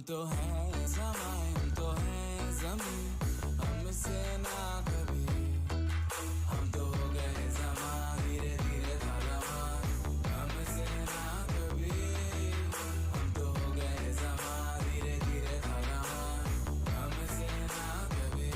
तो हैं समय, हम तो हैं ज़मीं, हमसे ना कभी। हम तो हो गए ज़मा, धीरे धीरे था लम्हा, हमसे ना कभी। हम तो हो गए ज़मा, धीरे धीरे था लम्हा, हमसे ना कभी।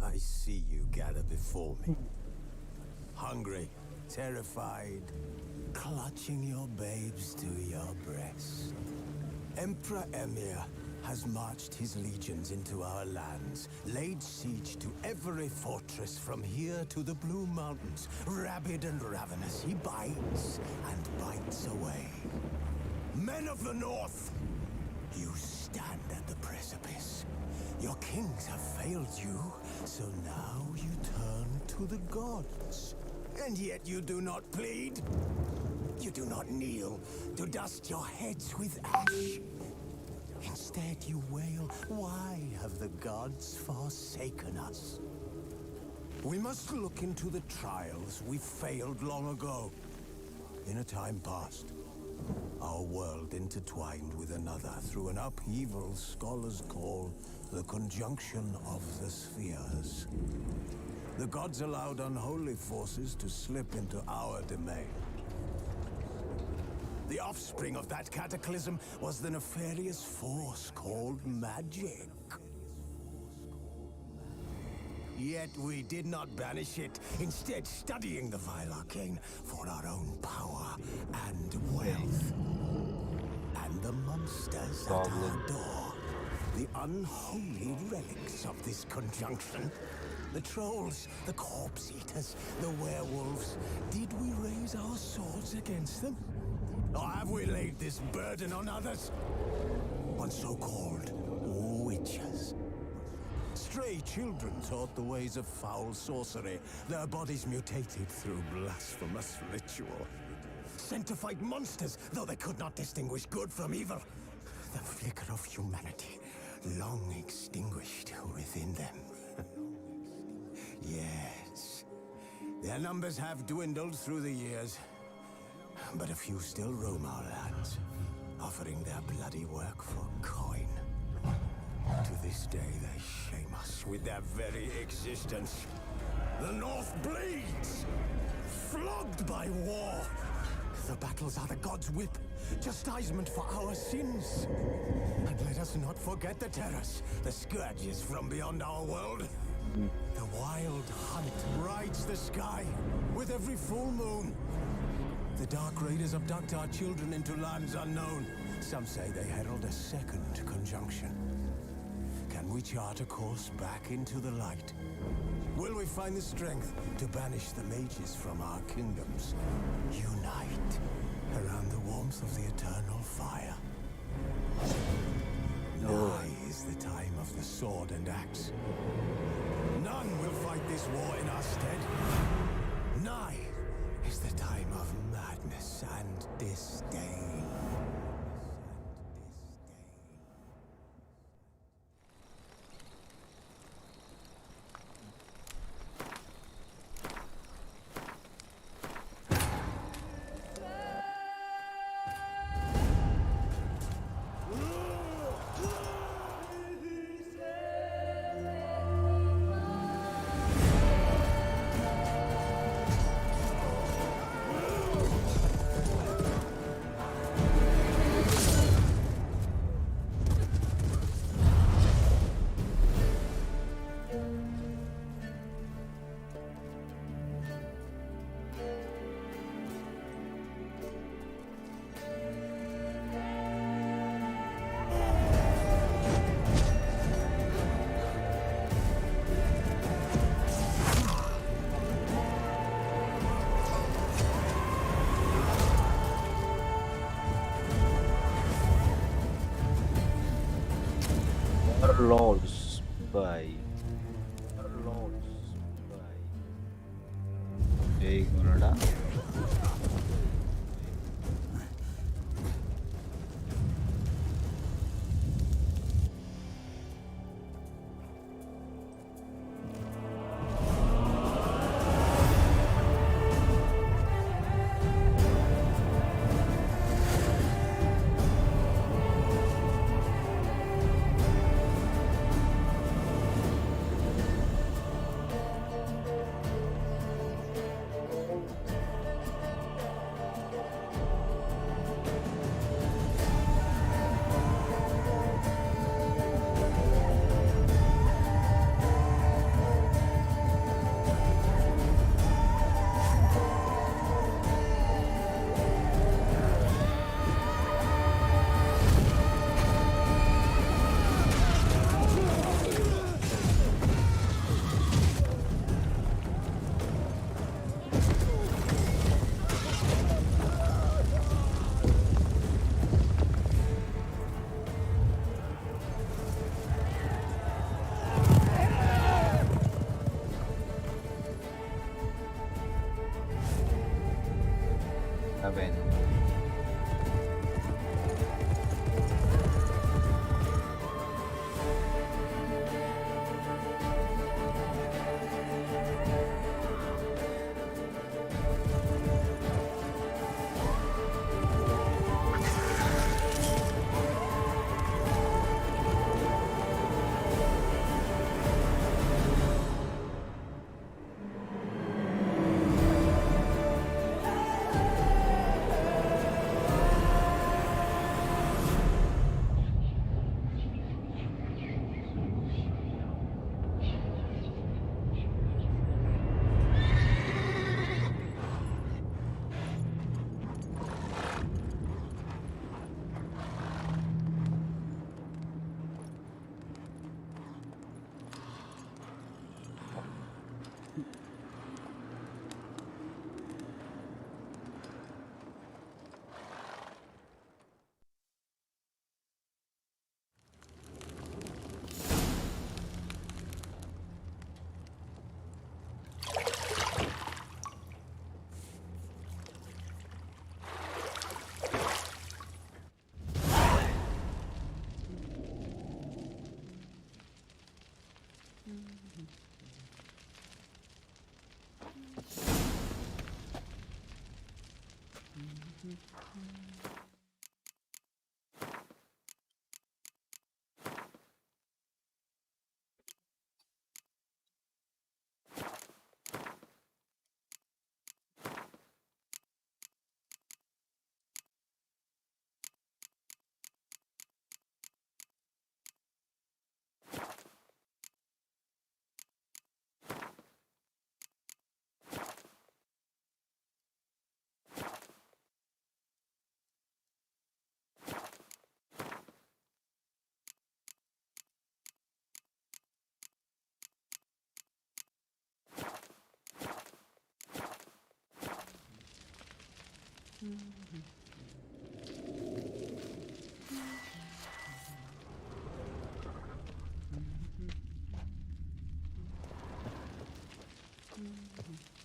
I see you gather before me. Hungry, terrified, clutching your babes to your breast. Emperor Emir has marched his legions into our lands, laid siege to every fortress from here to the Blue Mountains. Rabid and ravenous, he bites and bites away. Men of the North, you stand at the precipice. Your kings have failed you, so now you turn to the gods. And yet you do not plead. You do not kneel to dust your heads with ash. Instead you wail, why have the gods forsaken us? We must look into the trials we failed long ago. In a time past, our world intertwined with another through an upheaval scholars call the conjunction of the spheres. The gods allowed unholy forces to slip into our domain. The offspring of that cataclysm was the nefarious force called magic. Yet we did not banish it, instead studying the vile arcane for our own power and wealth. And the monsters at our door, the unholy relics of this conjunction. The trolls, the corpse eaters, the werewolves. Did we raise our swords against them? Or have we laid this burden on others? On so-called witches. Stray children taught the ways of foul sorcery, their bodies mutated through blasphemous ritual. Sent to fight monsters, though they could not distinguish good from evil. The flicker of humanity, long extinguished within them. Yes, their numbers have dwindled through the years, but a few still roam our lands, offering their bloody work for coin. To this day, they shame us with their very existence. The North bleeds, flogged by war. The battles are the gods' whip, chastisement for our sins. And let us not forget the terrors, the scourges from beyond our world. The wild hunt rides the sky with every full moon. The dark raiders abduct our children into lands unknown. Some say they herald a second conjunction. Can we chart a course back into the light? Will we find the strength to banish the mages from our kingdoms? Unite around the warmth of the eternal fire. Nigh is the time of the sword and axe. None will fight this war in our stead. Nigh is the time of madness and disdain. Lords by Lords by Jaygunada.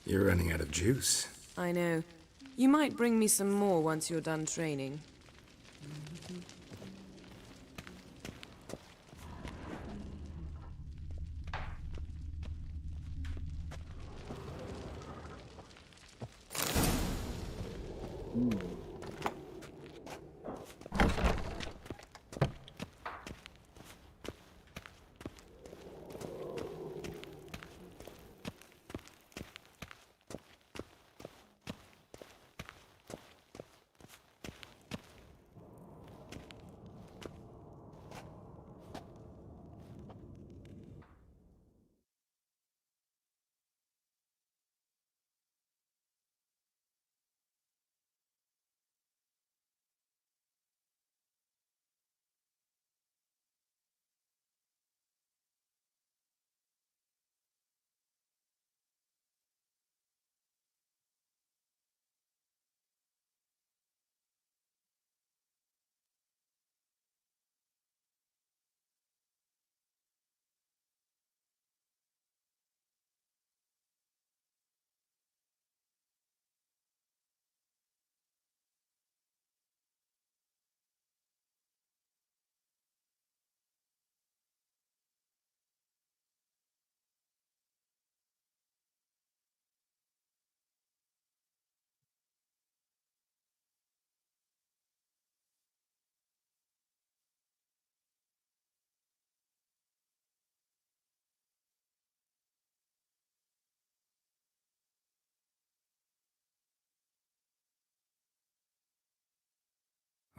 You're running out of juice. I know. You might bring me some more once you're done training.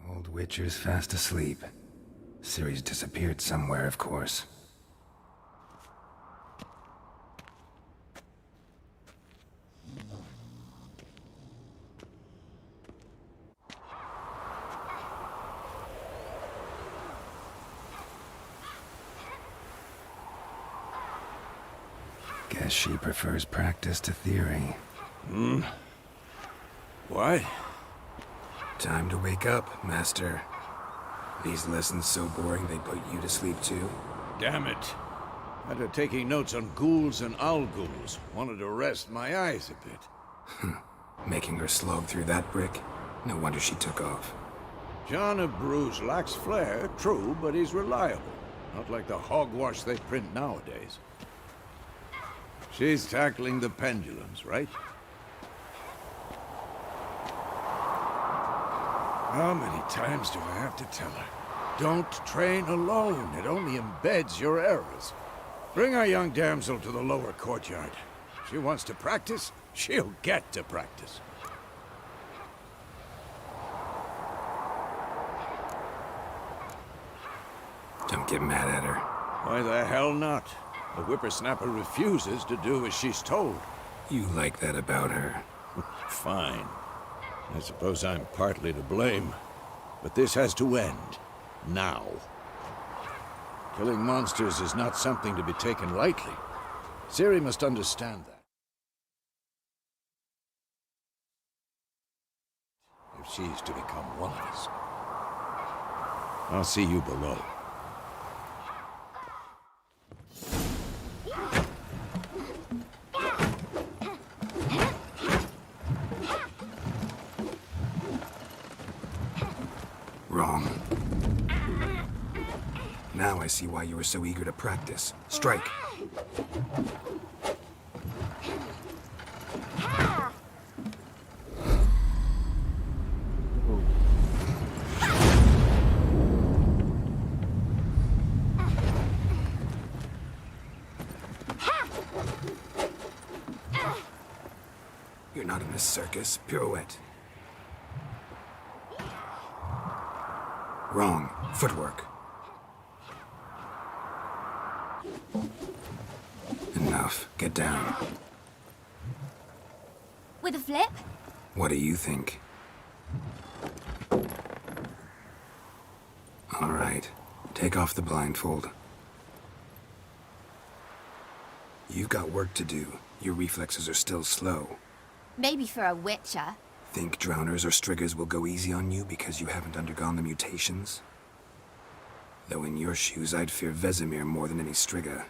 Old Witcher's fast asleep. Ciri's disappeared somewhere, of course. Guess she prefers practice to theory. What? Time to wake up, Master. These lessons so boring they put you to sleep too? Damn it. After taking notes on ghouls and owl-ghouls, wanted to rest my eyes a bit. Making her slog through that brick? No wonder she took off. John of Bruges lacks flair, true, but he's reliable. Not like the hogwash they print nowadays. She's tackling the pendulums, right? How many times do I have to tell her? Don't train alone. It only embeds your errors. Bring our young damsel to the lower courtyard. She wants to practice, she'll get to practice. Don't get mad at her. Why the hell not? The whippersnapper refuses to do as she's told. You like that about her. Fine. I suppose I'm partly to blame. But this has to end. Now. Killing monsters is not something to be taken lightly. Ciri must understand that. If she's to become one of us. I'll see you below. Wrong. Now I see why you were so eager to practice. Strike. You're not in a circus. Pirouette. Wrong. Footwork. Enough. Get down. With a flip? What do you think? All right. Take off the blindfold. You've got work to do. Your reflexes are still slow. Maybe for a witcher. Think drowners or striggers will go easy on you because you haven't undergone the mutations? Though in your shoes, I'd fear Vesemir more than any strigger.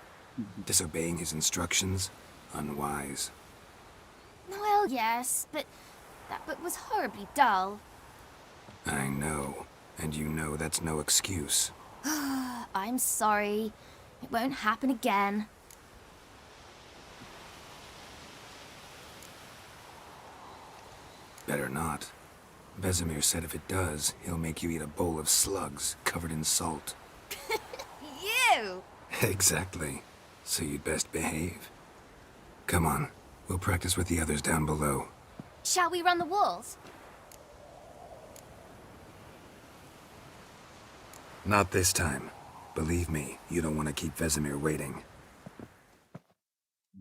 Disobeying his instructions? Unwise. Well, yes, but that book was horribly dull. I know. And you know that's no excuse. I'm sorry. It won't happen again. Better not. Vesemir said if it does, he'll make you eat a bowl of slugs covered in salt. You! Exactly. So you'd best behave. Come on. We'll practice with the others down below. Shall we run the walls? Not this time. Believe me, you don't want to keep Vesemir waiting.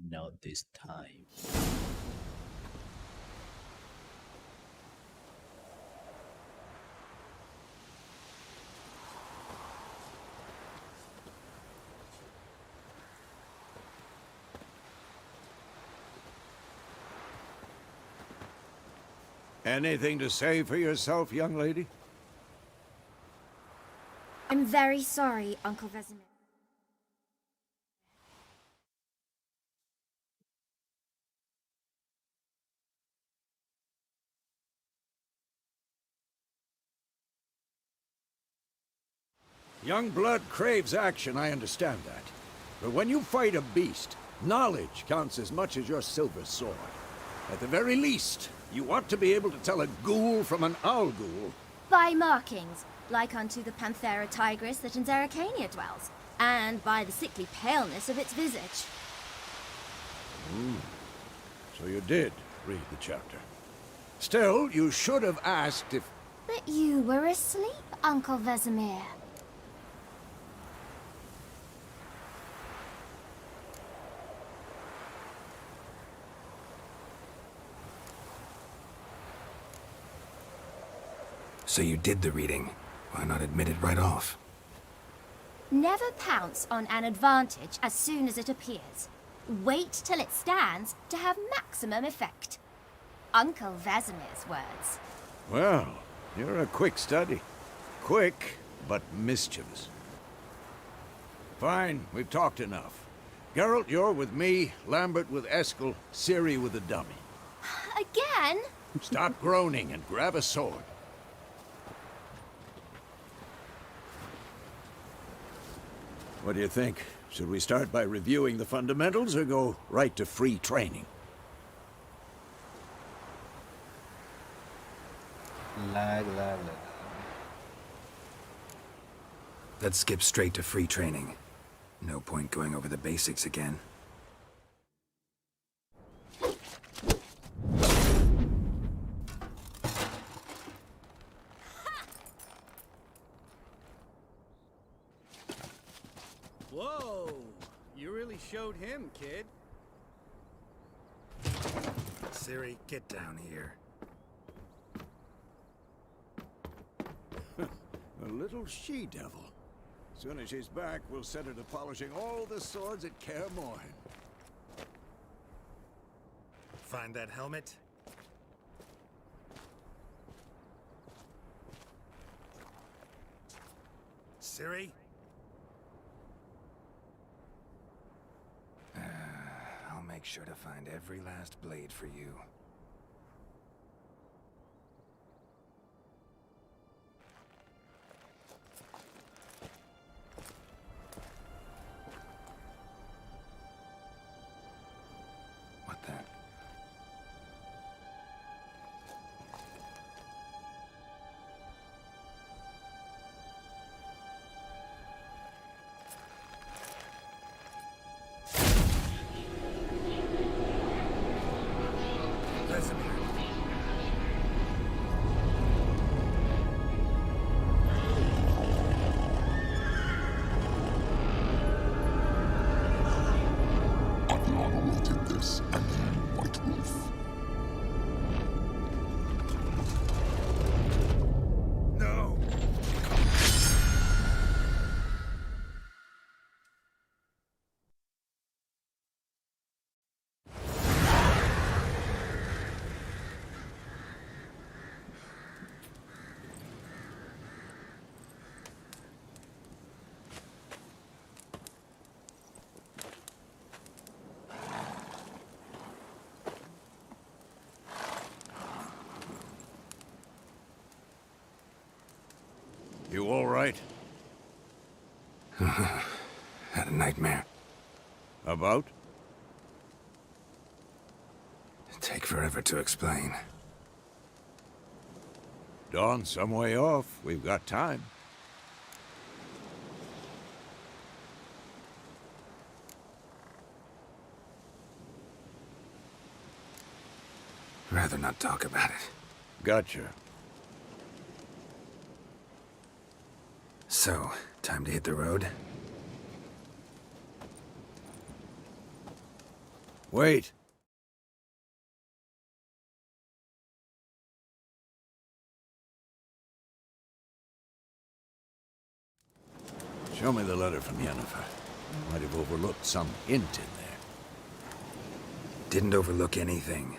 Not this time. Anything to say for yourself, young lady? I'm very sorry, Uncle Vesemir. Young blood craves action, I understand that. But when you fight a beast, knowledge counts as much as your silver sword. At the very least, you ought to be able to tell a ghoul from an owl ghoul. By markings, like unto the Panthera tigris that in Zeracania dwells, and by the sickly paleness of its visage. So you did read the chapter. Still, you should have asked if... But you were asleep, Uncle Vesemir. So you did the reading. Why not admit it right off? Never pounce on an advantage as soon as it appears. Wait till it stands to have maximum effect. Uncle Vesemir's words. Well, you're a quick study. Quick, but mischievous. Fine, we've talked enough. Geralt, you're with me, Lambert with Eskel, Ciri with the dummy. Again? Stop groaning and grab a sword. What do you think? Should we start by reviewing the fundamentals or go right to free training? La. Let's skip straight to free training. No point going over the basics again. Whoa! You really showed him, kid. Ciri, get down here. A little she-devil. Soon as she's back, we'll set her to polishing all the swords at Kaer Morhen. Find that helmet? Ciri? I'll make sure to find every last blade for you. What the? all right? Had a nightmare. About? Take forever to explain. Dawn's some way off. We've got time. Rather not talk about it. Gotcha. So, time to hit the road? Wait. Show me the letter from Yennefer. Might have overlooked some hint in there. Didn't overlook anything.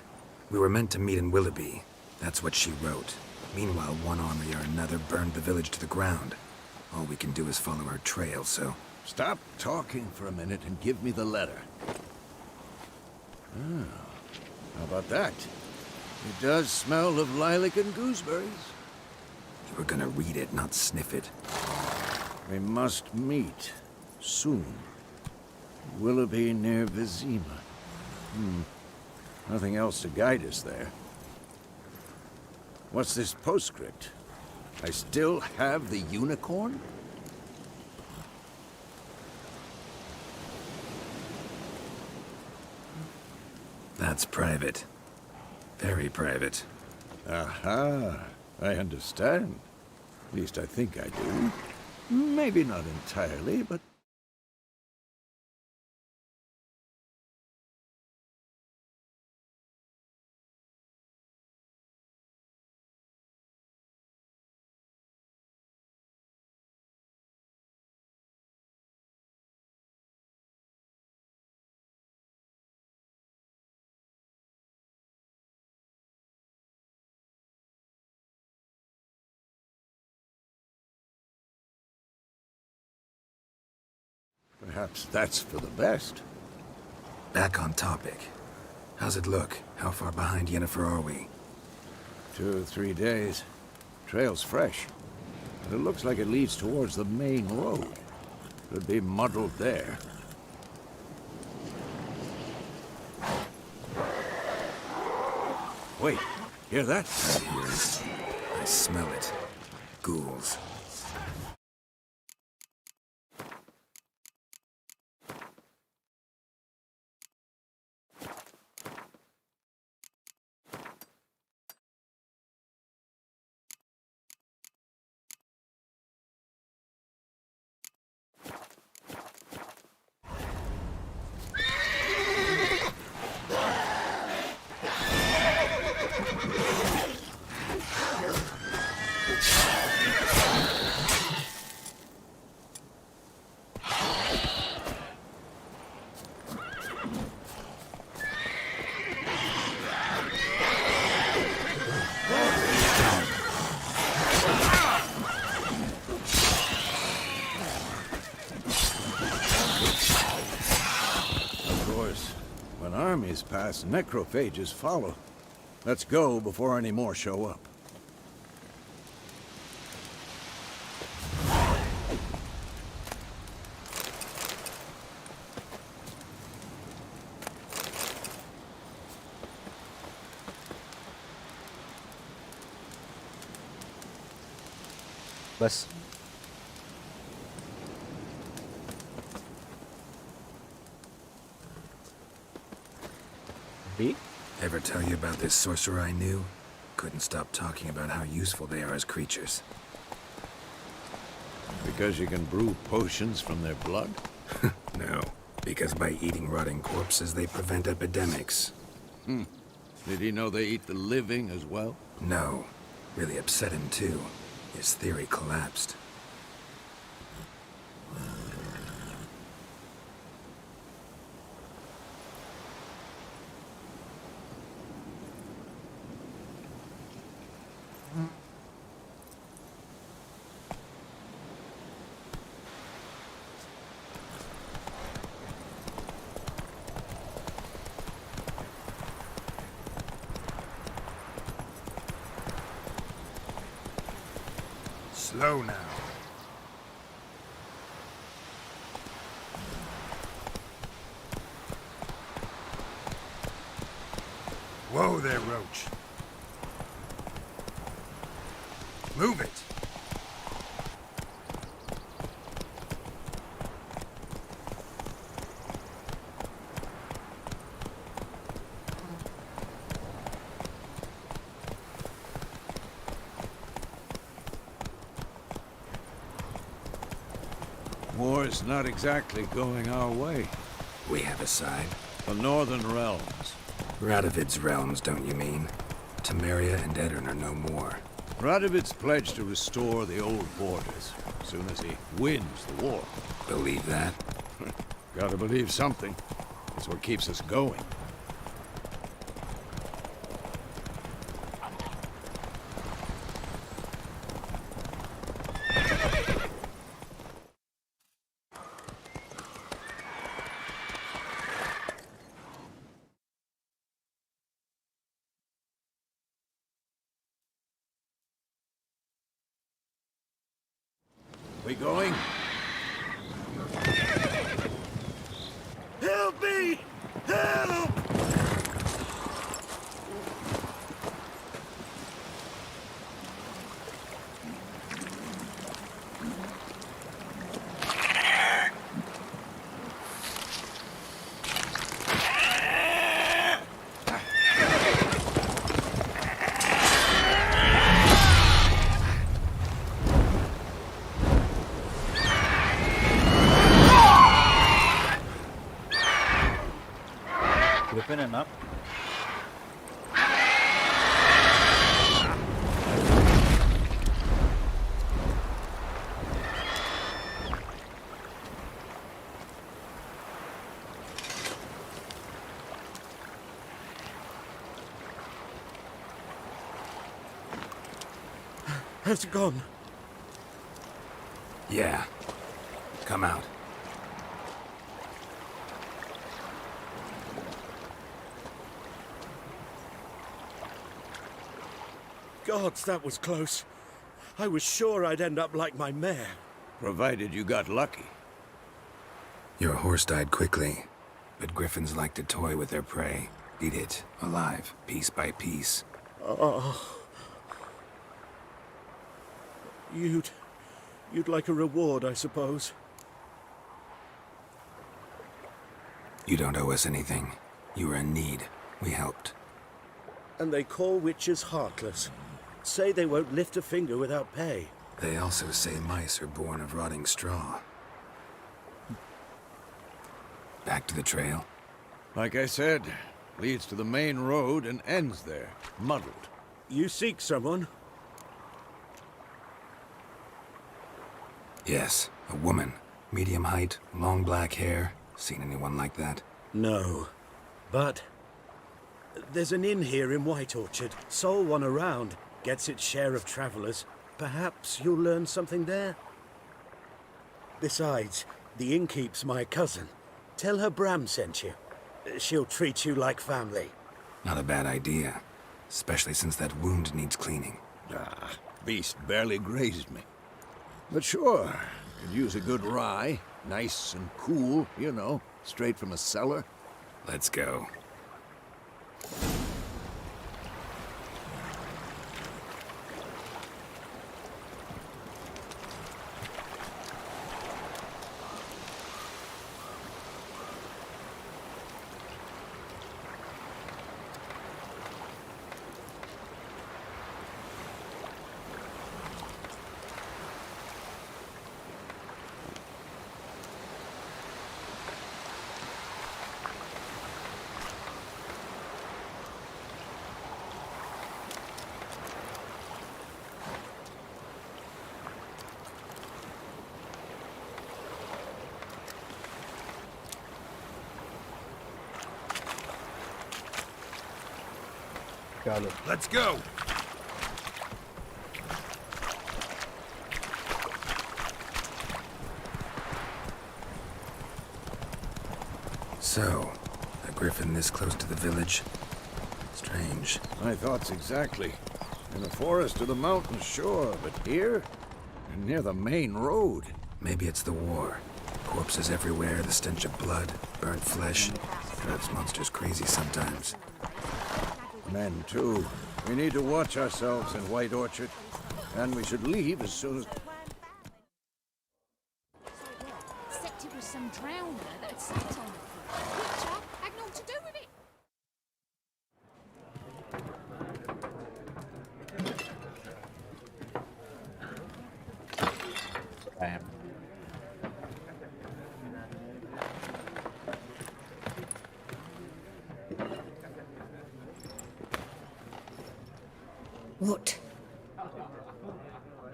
We were meant to meet in Willoughby. That's what she wrote. Meanwhile, one army or another burned the village to the ground. All we can do is follow her trail, so... Stop talking for a minute and give me the letter. Oh, how about that? It does smell of lilac and gooseberries. You were gonna read it, not sniff it. We must meet. Soon. Willoughby near Vizima. Nothing else to guide us there. What's this postscript? I still have the unicorn? That's private. Very private. Aha, I understand. At least I think I do. Maybe not entirely, but... Perhaps that's for the best. Back on topic. How's it look? How far behind Yennefer are we? 2 or 3 days. Trail's fresh. But it looks like it leads towards the main road. Could be muddled there. Wait, hear that? I hear it. I smell it. Ghouls. Armies pass, necrophages follow. Let's go before any more show up. बस भी Ever tell you about this sorcerer I knew? Couldn't stop talking about how useful they are as creatures. Because you can brew potions from their blood? No, because by eating rotting corpses, they prevent epidemics. Did he know they eat the living as well? No. Really upset him, too. His theory collapsed. Slow now. Whoa there, Roach. Move it. War's not exactly going our way. We have a side. The Northern Realms. Radovid's realms, don't you mean? Temeria and Edirn are no more. Radovid's pledged to restore the old borders as soon as he wins the war. Believe that? Gotta believe something. It's what keeps us going. We going? Help me! Help! Griffin and up. Has it gone? Yeah. Come out. Gods, that was close. I was sure I'd end up like my mare. Provided you got lucky. Your horse died quickly, but griffins like to toy with their prey. Eat it, alive, piece by piece. Oh. You'd like a reward, I suppose. You don't owe us anything. You were in need. We helped. And they call witches heartless. Say they won't lift a finger without pay. They also say mice are born of rotting straw. Back to the trail? Like I said, leads to the main road and ends there, muddled. You seek someone? Yes, a woman. Medium height, long black hair. Seen anyone like that? No. But there's an inn here in White Orchard. Sole one around. Gets its share of travelers. Perhaps you'll learn something there? Besides, the innkeep's my cousin. Tell her Bram sent you. She'll treat you like family. Not a bad idea. Especially since that wound needs cleaning. Ah, beast barely grazed me. But sure, could use a good rye. Nice and cool, you know, straight from a cellar. Let's go. Let's go! So, a griffin this close to the village? Strange. My thoughts exactly. In the forest or the mountains, sure, but here? And near the main road. Maybe it's the war. Corpses everywhere, the stench of blood, burnt flesh. Drives monsters crazy sometimes. Men, too. We need to watch ourselves in White Orchard, and we should leave as soon as... Except it was some drowner that had sat on it. Witcher had naught to do with it. Damn. What?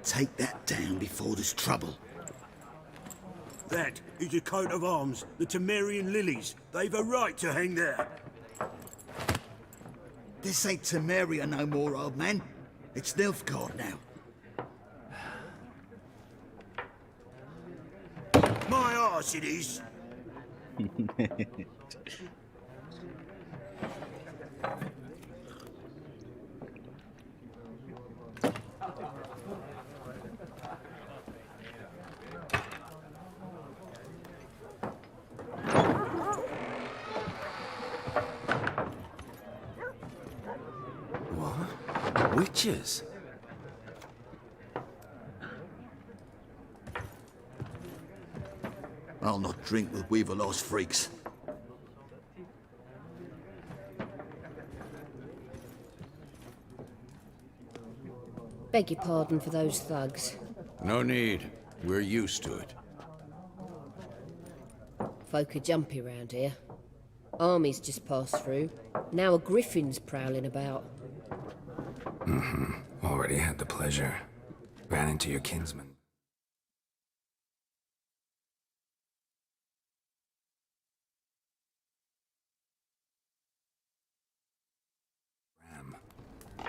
Take that down before there's trouble. That is a coat of arms, the Temerian lilies. They've a right to hang there. This ain't Temeria no more, old man. It's Nilfgaard now. My arse it is. What? Witches? I'll not drink with Weaverlost freaks. Beg your pardon for those thugs. No need. We're used to it. Folk are jumpy round here. Armies just passed through. Now a griffin's prowling about. Already had the pleasure. Ran into your kinsman.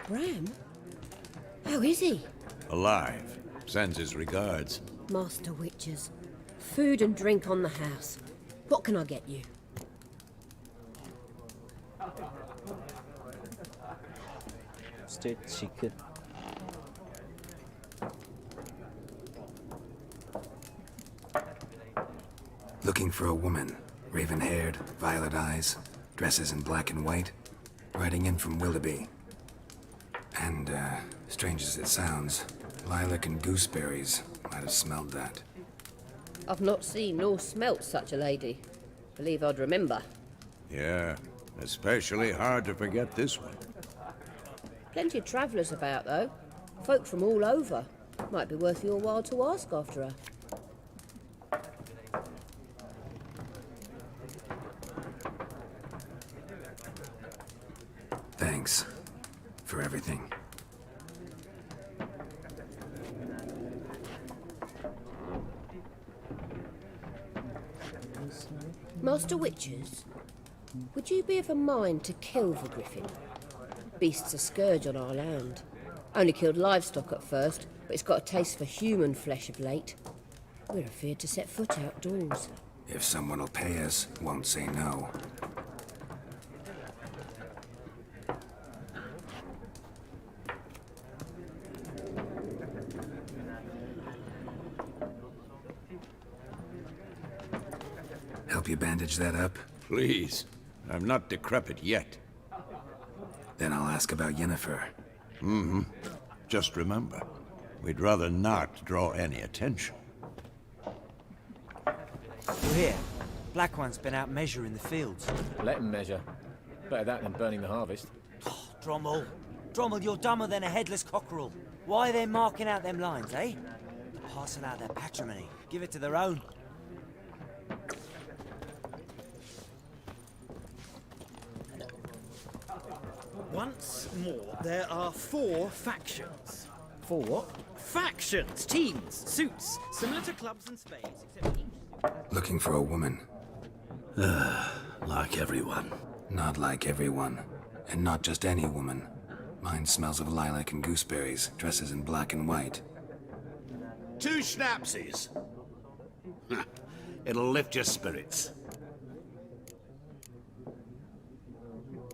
Bram? How is he? Alive. Sends his regards. Master Witches. Food and drink on the house. What can I get you? Stewed chicken. Looking for a woman. Raven-haired, violet eyes, dresses in black and white. Riding in from Willoughby. And, strange as it sounds, lilac and gooseberries might have smelled that. I've not seen nor smelt such a lady. Believe I'd remember. Yeah, especially hard to forget this one. Plenty of travellers about, though. Folk from all over. Might be worth your while to ask after her. Thanks for everything. Master Witches, would you be of a mind to kill the griffin? Beast's a scourge on our land. Only killed livestock at first, but it's got a taste for human flesh of late. We're afeard to set foot outdoors. If someone will pay us, won't say no. Help you bandage that up? Please. I'm not decrepit yet. Then I'll ask about Yennefer. Just remember, we'd rather not draw any attention. Here, Black One's been out measuring the fields. Let him measure. Better that than burning the harvest. Drommel. Drommel, you're dumber than a headless cockerel. Why are they marking out them lines, eh? Passing out their patrimony. Give it to their own. Once more, there are 4 factions. 4 what? Factions! Teams! Suits! Similar to clubs and spades, except each... Looking for a woman. Like everyone. Not like everyone. And not just any woman. Mine smells of lilac and gooseberries, dresses in black and white. 2 schnapsies. It'll lift your spirits.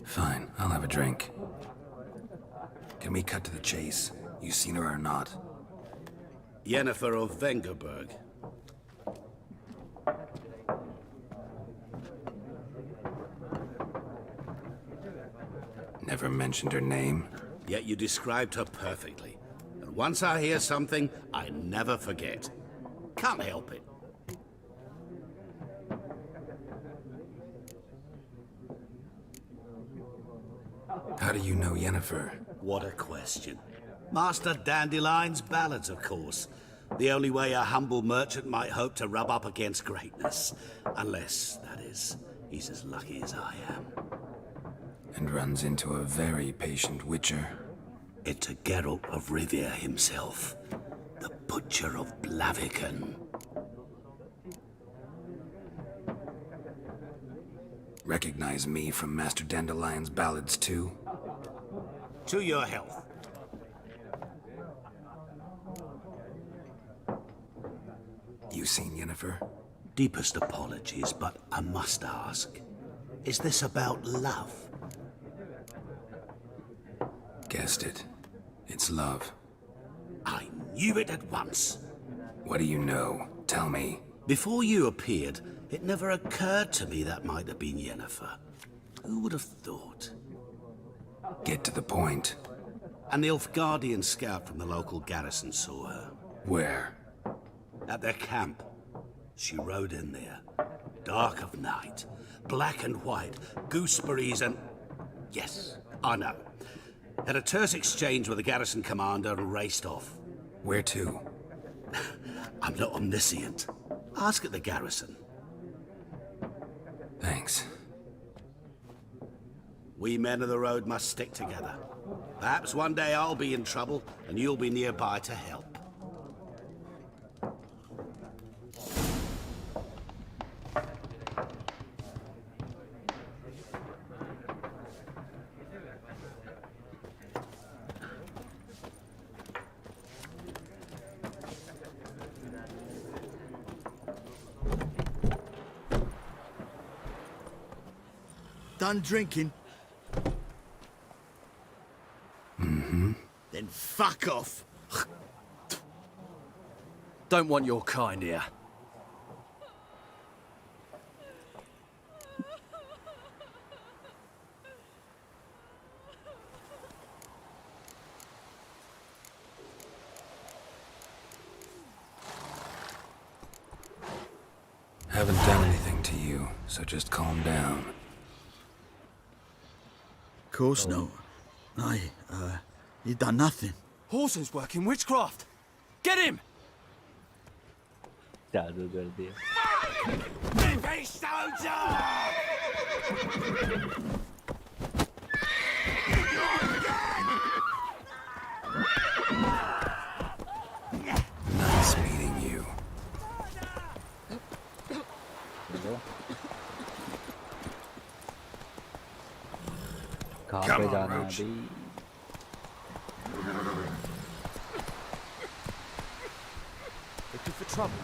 Fine, I'll have a drink. Can we cut to the chase? You seen her or not? Yennefer of Vengerberg. Never mentioned her name. Yet you described her perfectly. And once I hear something, I never forget. Can't help it. How do you know Yennefer? What a question. Master Dandelion's ballads, of course. The only way a humble merchant might hope to rub up against greatness. Unless, that is, he's as lucky as I am. And runs into a very patient witcher. It's a Geralt of Rivia himself. The Butcher of Blaviken. Recognize me from Master Dandelion's ballads too? To your health. You seen Yennefer? Deepest apologies, but I must ask. Is this about love? Guessed it. It's love. I knew it at once. What do you know? Tell me. Before you appeared, it never occurred to me that might have been Yennefer. Who would have thought? Get to the point. An Nilfgaardian scout from the local garrison saw her. Where? At their camp. She rode in there. Dark of night. Black and white. Gooseberries and... Yes, I know. Had a terse exchange with the garrison commander and raced off. Where to? I'm not omniscient. Ask at the garrison. Thanks. We men of the road must stick together. Perhaps one day I'll be in trouble and you'll be nearby to help. Done drinking? Mm-hmm. Then fuck off. Don't want your kind here. Haven't done anything to you, so just calm down. Of course no. You done nothing. Horses working witchcraft. Get him! चालू कर दिया. Nice meeting you. कहाँ पे जाना है अभी? Looking for trouble.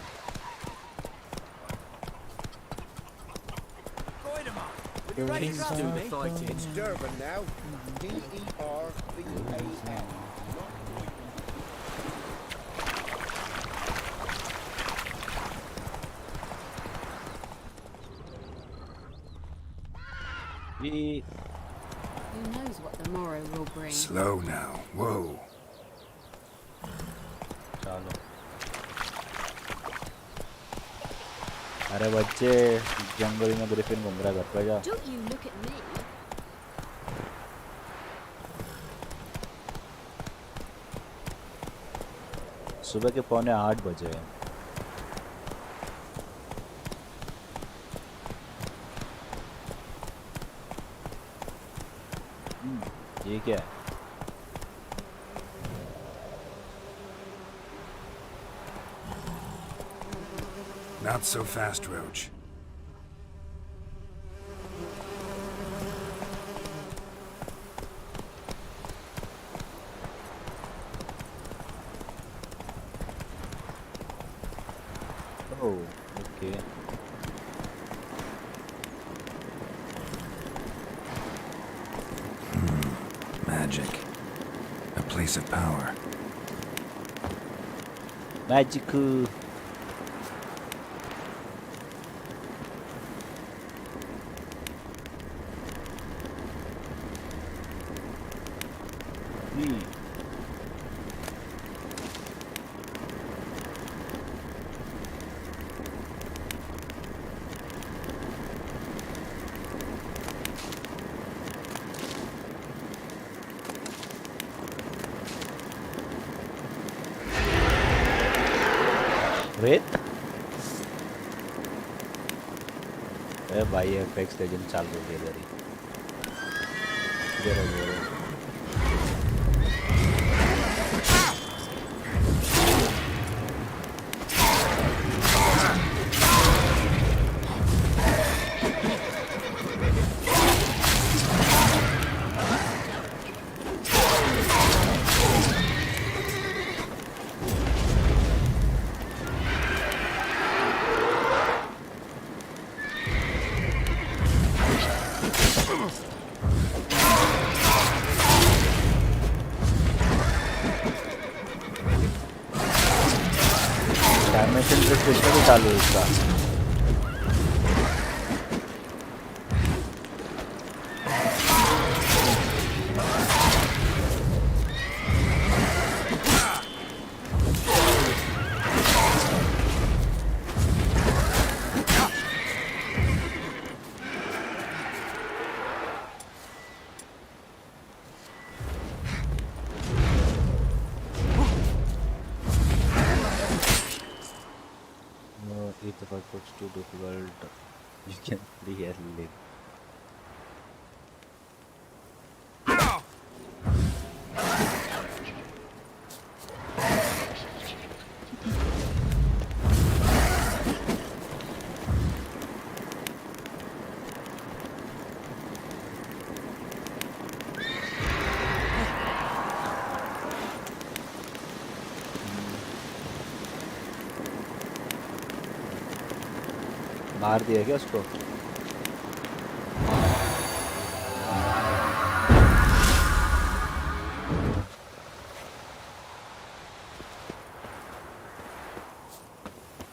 You ready to do me? It's Durban now. D-E-R-V-A-N. Who knows what the morrow will bring? Slow now. Whoa. चलो. अरे बच्चे जंगल में ग्रिफिन घूम रहा घर पे जा. Don't you look at me. सुबह के 7:45 बजे. ये क्या है? Not so fast, Roach. Oh, okay. Magic. A place of power. Magical. की वेट ए भाई एपेक्स लेजेंड चालू हो गया इधर ही इधर डायमेंशन सिस्टम भी चालू है इसका if it's too difficult you can really live मार दिया क्या उसको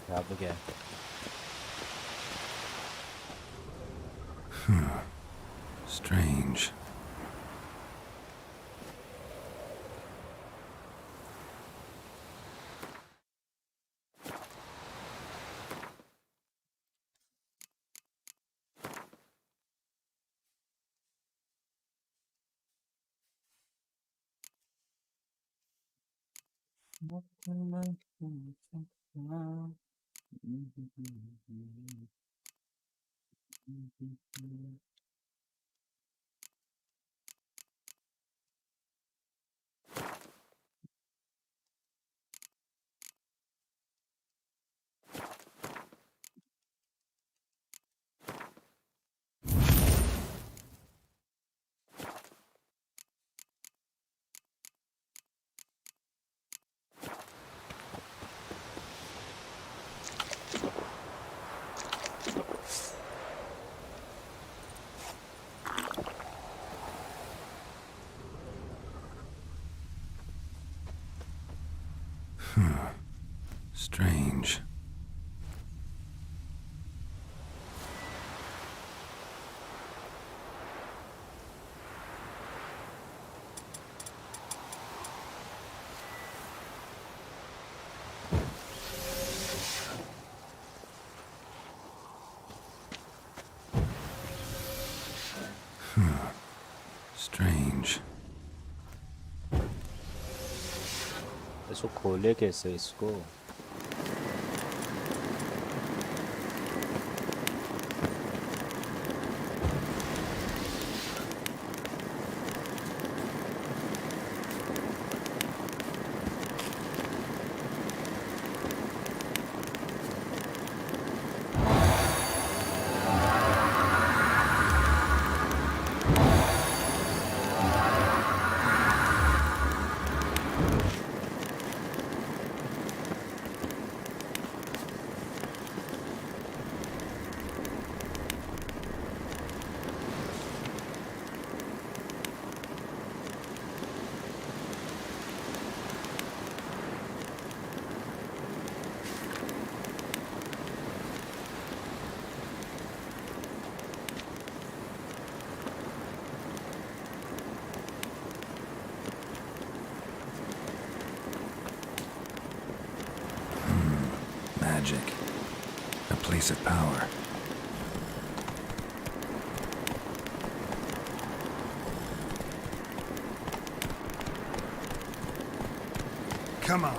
यहाँ पे क्या है Strange. Strange. Strange. इसको खोले कैसे इसको massive power. Come on.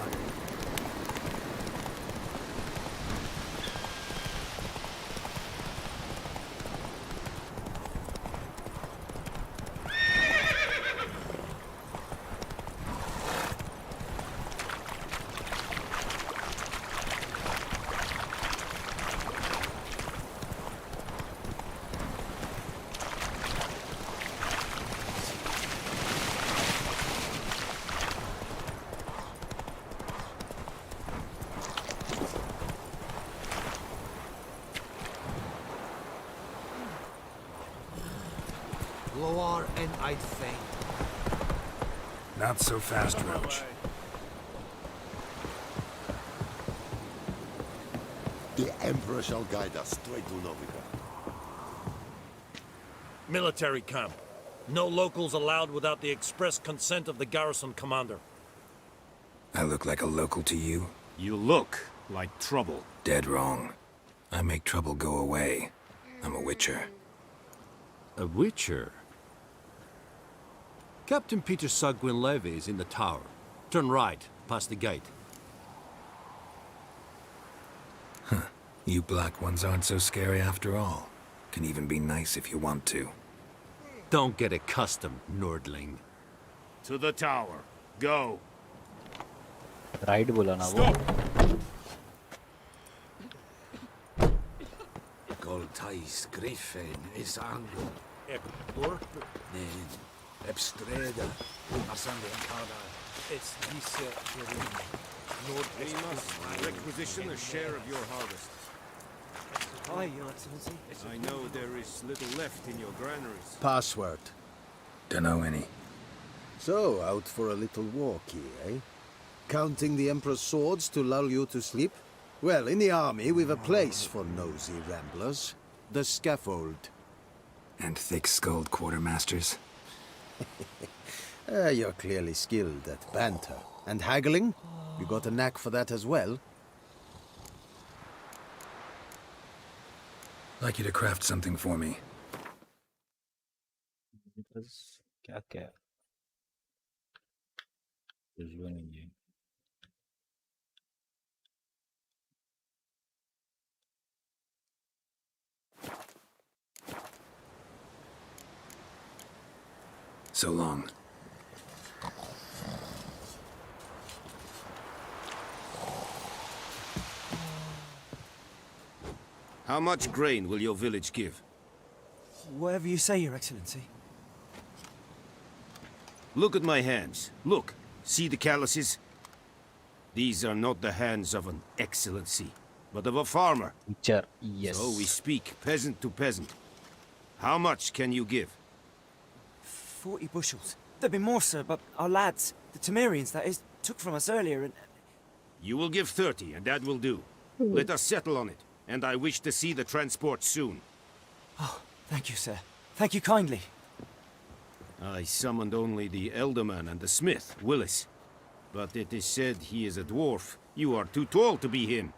Lower and I'd faint. Not so fast, Roach. The Emperor shall guide us straight to Novigrad. Military camp. No locals allowed without the express consent of the garrison commander. I look like a local to you? You look like trouble. Dead wrong. I make trouble go away. I'm a witcher. A witcher? Captain Peter Sagwin Levy is in the tower. Turn right, past the gate. Huh. You black ones aren't so scary after all. Can even be nice if you want to. Don't get accustomed, Nordling. To the tower. Go. Right बोला ना वो. Goltais Griffin is angle. Epor. Nen. Ebstreda. Asande Encada. It's Lisa We must requisition a share of your harvest. Aye, Your Excellency. I know there is little left in your granaries. Password. Dunno any. So, out for a little walk here, eh? Counting the Emperor's swords to lull you to sleep? Well, in the army, we've a place for nosy ramblers. The scaffold. And thick-skulled quartermasters? You're clearly skilled at banter. And haggling? You got a knack for that as well? Like you to craft something for me. क्या क्या कुछ भी नहीं है. So long. How much grain will your village give? Whatever you say, Your Excellency. Look at my hands. Look. See the calluses? These are not the hands of an excellency, but of a farmer. Yes. So we speak peasant to peasant. How much can you give? 40 bushels. There'd be more, sir, but our lads, the Temerians, that is, took from us earlier and... You will give 30, and that will do. Let us settle on it, and I wish to see the transport soon. Oh, thank you, sir. Thank you kindly. I summoned only the Elderman and the smith, Willis. But it is said he is a dwarf. You are too tall to be him.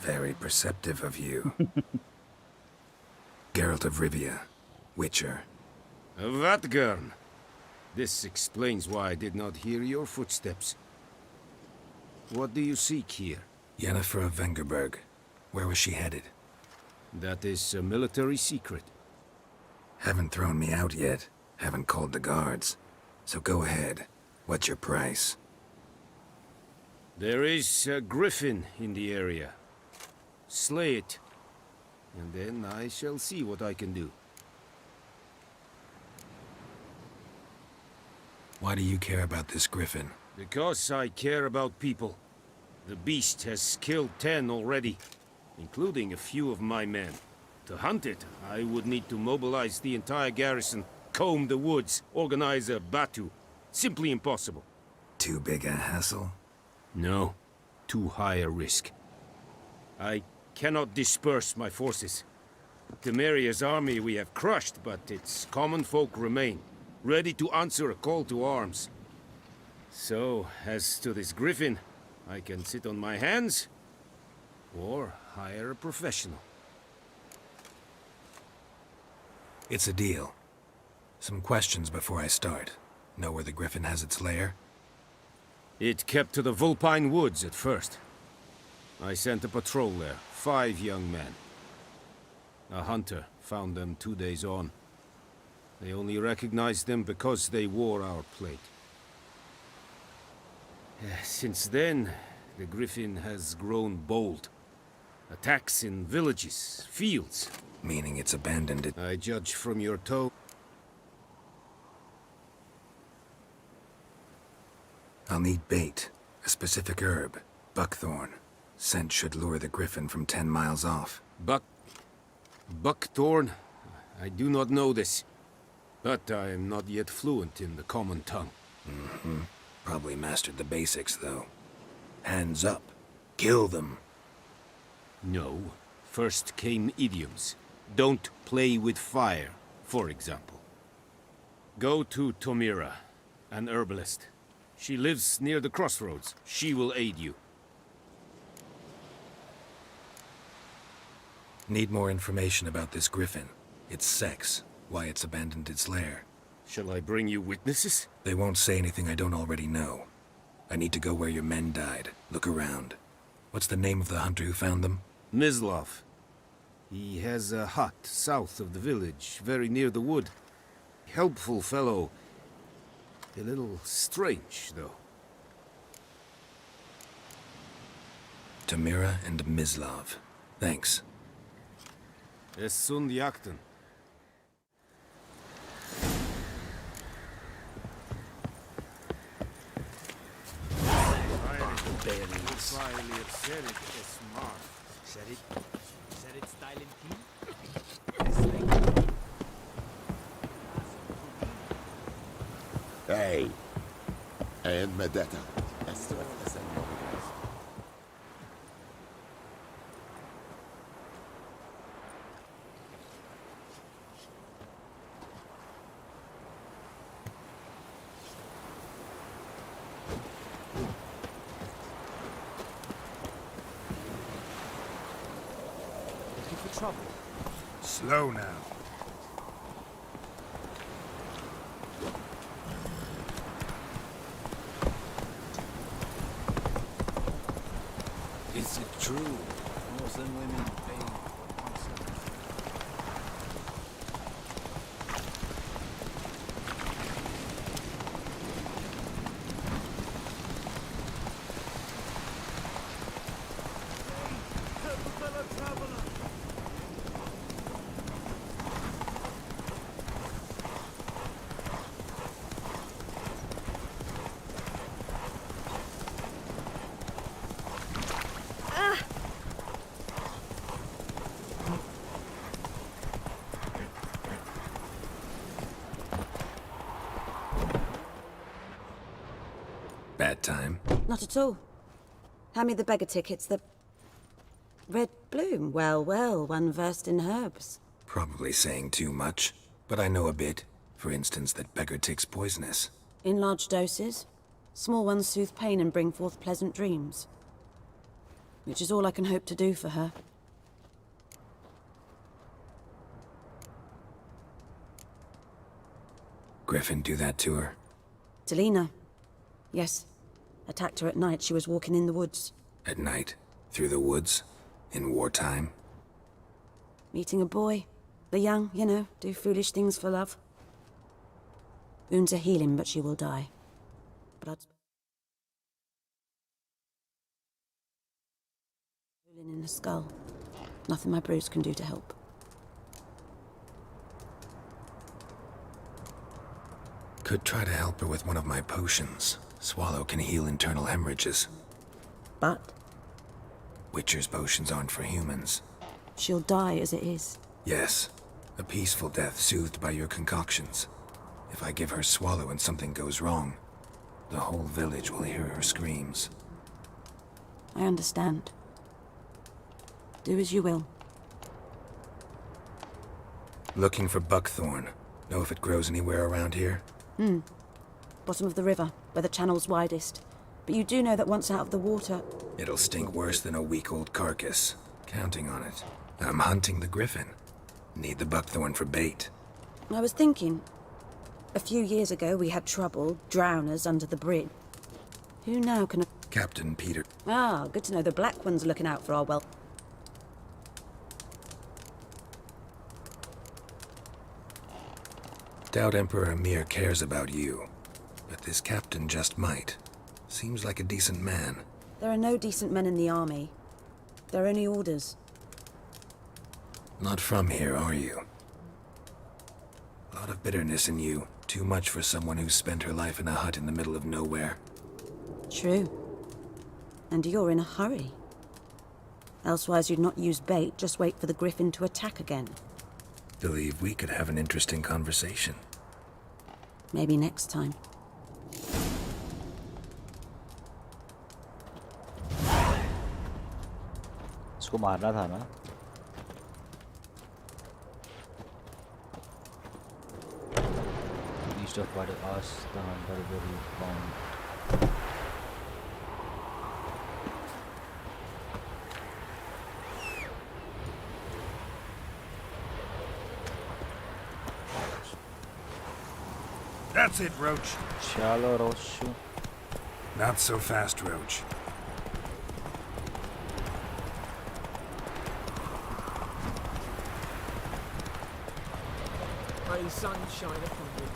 Very perceptive of you. Geralt of Rivia, Witcher. Vatgern. This explains why I did not hear your footsteps. What do you seek here? Yennefer of Vengerberg. Where was she headed? That is a military secret. Haven't thrown me out yet. Haven't called the guards. So go ahead. What's your price? There is a griffin in the area. Slay it. And then I shall see what I can do. Why do you care about this griffin? Because I care about people. The beast has killed 10 already, including a few of my men. To hunt it, I would need to mobilize the entire garrison, comb the woods, organize a batu. Simply impossible. Too big a hassle? No. Too high a risk. I cannot disperse my forces. Temeria's army we have crushed, but its common folk remain, ready to answer a call to arms. So, as to this griffin, I can sit on my hands, Or hire a professional. It's a deal. Some questions before I start. Know where the griffin has its lair? It kept to the Vulpine Woods at first. I sent a patrol there, 5 young men. A hunter found them 2 days on. They only recognized them because they wore our plate. Since then, the griffin has grown bold. Attacks in villages, fields. Meaning it's abandoned it. I judge from your tone. I'll need bait, a specific herb, buckthorn. Scent should lure the griffin from 10 miles off. Buckthorn? I do not know this. But I am not yet fluent in the common tongue. Mm-hmm. Probably mastered the basics, though. Hands up. Kill them. No. First came idioms. Don't play with fire, for example. Go to Tomira, an herbalist. She lives near the crossroads. She will aid you. Need more information about this griffin. Its sex, why it's abandoned its lair. Shall I bring you witnesses? They won't say anything I don't already know. I need to go where your men died. Look around. What's the name of the hunter who found them? Mislav. He has a hut south of the village, very near the wood. Helpful fellow. A little strange, though. Tamira and Mislav. Thanks. Es sunt jakten. Hey, and Medetta. Trouble. Slow now. Is it true? Muslim women pay constantly. Bad time? Not at all. Hand me the beggar tickets, the... Red bloom. Well, well, one versed in herbs. Probably saying too much, but I know a bit. For instance, that beggar tick's poisonous. In large doses. Small ones soothe pain and bring forth pleasant dreams. Which is all I can hope to do for her. Griffin do that to her? Delina. Yes. Attacked her at night. She was walking in the woods. At night? Through the woods? In wartime? Meeting a boy. The young, you know, do foolish things for love. Wounds are healing, but she will die. Blood's... in the skull. Nothing my brews can do to help. Could try to help her with one of my potions. Swallow can heal internal hemorrhages. But? Witcher's potions aren't for humans. She'll die as it is. Yes. A peaceful death soothed by your concoctions. If I give her Swallow and something goes wrong, the whole village will hear her screams. I understand. Do as you will. Looking for buckthorn. Know if it grows anywhere around here? Bottom of the river, where the channel's widest. But you do know that once out of the water... It'll stink worse than a week-old carcass. Counting on it. I'm hunting the griffin. Need the buckthorn for bait. I was thinking, a few years ago we had trouble, drowners under the bridge. Who now can... Captain Peter. Ah, good to know the Black One's looking out for our well... Doubt Emperor Amir cares about you. But this captain just might. Seems like a decent man. There are no decent men in the army. They're only orders. Not from here, are you? A lot of bitterness in you. Too much for someone who's spent her life in a hut in the middle of nowhere. True. And you're in a hurry. Elsewise you'd not use bait, just wait for the griffin to attack again. Believe we could have an interesting conversation. Maybe next time. इसको मारना था ना east of what us the hunter where you found That's it, Roach. Chalo Roach. Not so fast, Roach. May the sun shine upon you.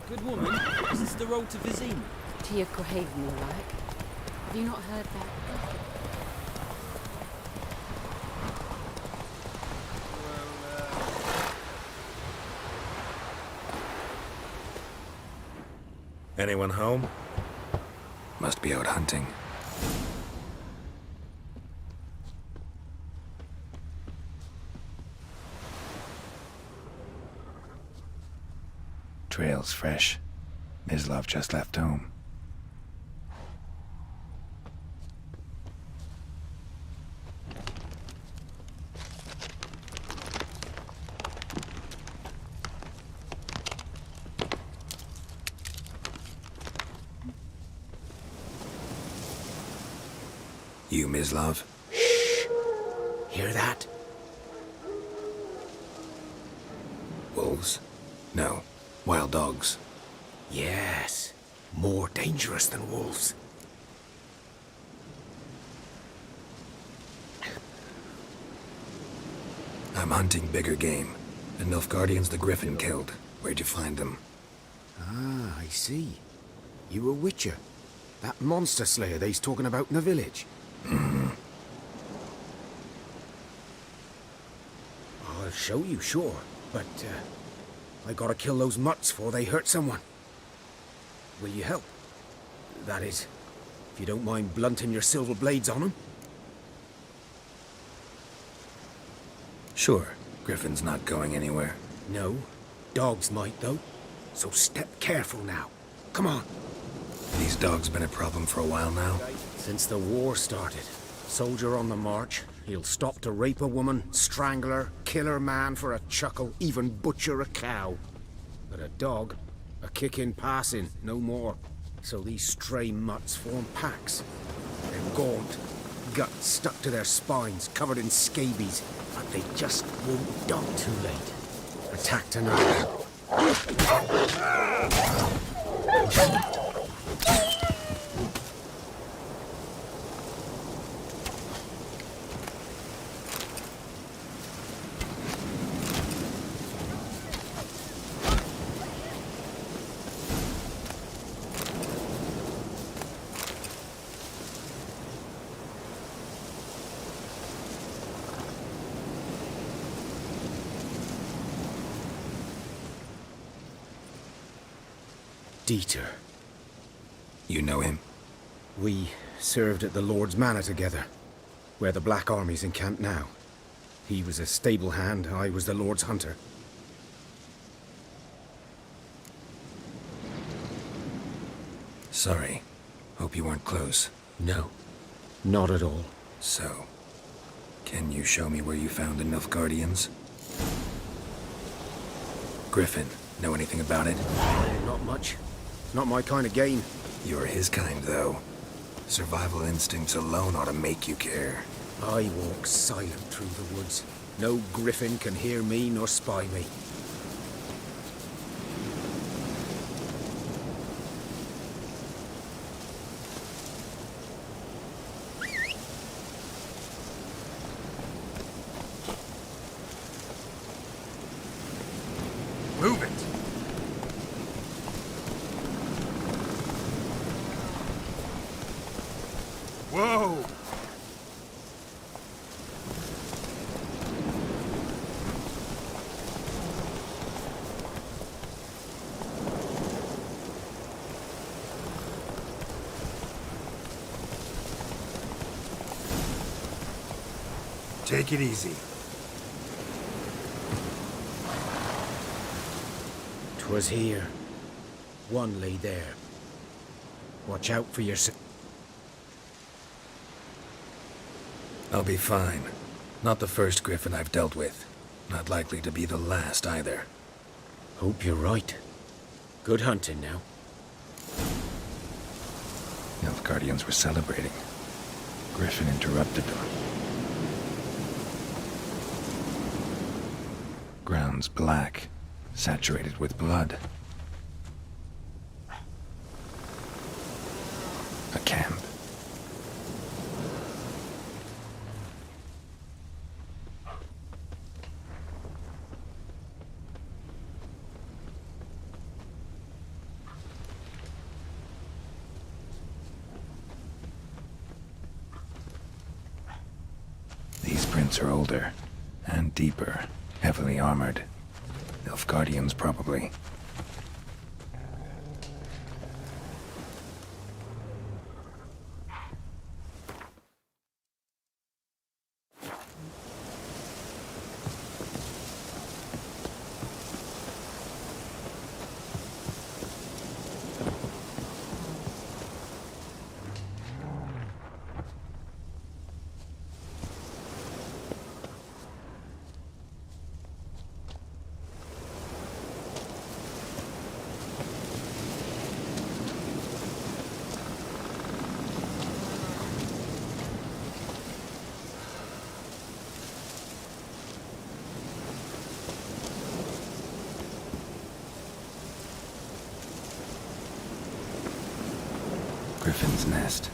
Good woman, is this the road to Vizima? Tia Cohaven, more like. Have you not heard that? Anyone home? Must be out hunting. Trail's fresh. Mislav just left home. You, Mislav? Shh! Hear that? Wolves? No. Wild dogs. Yes. More dangerous than wolves. I'm hunting bigger game. The Nilfgaardians the Griffin killed. Where'd you find them? Ah, I see. You a witcher. That monster slayer they's talking about in the village. I'll show you, sure. But, I gotta kill those mutts before they hurt someone. Will you help? That is, if you don't mind blunting your silver blades on them. Sure. Griffin's not going anywhere. No. Dogs might, though. So step careful now. Come on. These dogs been a problem for a while now? Since the war started. Soldier on the march. He'll stop to rape a woman, strangle her, kill her man for a chuckle, even butcher a cow. But a dog, a kick in passing, no more. So these stray mutts form packs. They're gaunt, guts stuck to their spines, covered in scabies, but they just won't die. Too late. Attack tonight. Dieter. You know him? We served at the Lord's Manor together, where the Black Army's encamped now. He was a stable hand, I was the Lord's hunter. Sorry. Hope you weren't close. No, not at all. So, can you show me where you found the Nilfgaardians? griffin. Know anything about it? Not much. Not my kind of game. You're his kind, though. Survival instincts alone ought to make you care. I walk silent through the woods. No griffin can hear me nor spy me. Move it! Whoa! Take it easy. 'Twas here. One lay there. Watch out for yourself. I'll be fine. Not the first griffin I've dealt with. Not likely to be the last either. Hope you're right. Good hunting now. Nilfgaardians were celebrating. Griffin interrupted them. Ground's black, saturated with blood. A camp. These prints are older and deeper, heavily armored. Nilfgaardians, probably. Griffin's nest.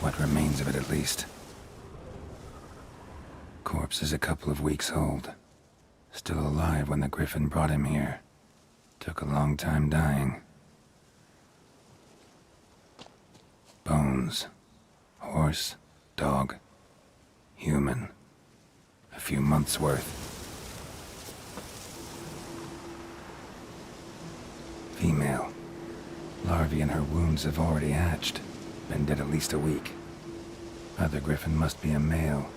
What remains of it, at least. Corpse is a couple of weeks old. Still alive when the griffin brought him here. Took a long time dying. Bones. Horse, dog, human. A few months' worth. Female. Larvae in her wounds have already hatched. Been dead at least a week. Other griffin must be a male.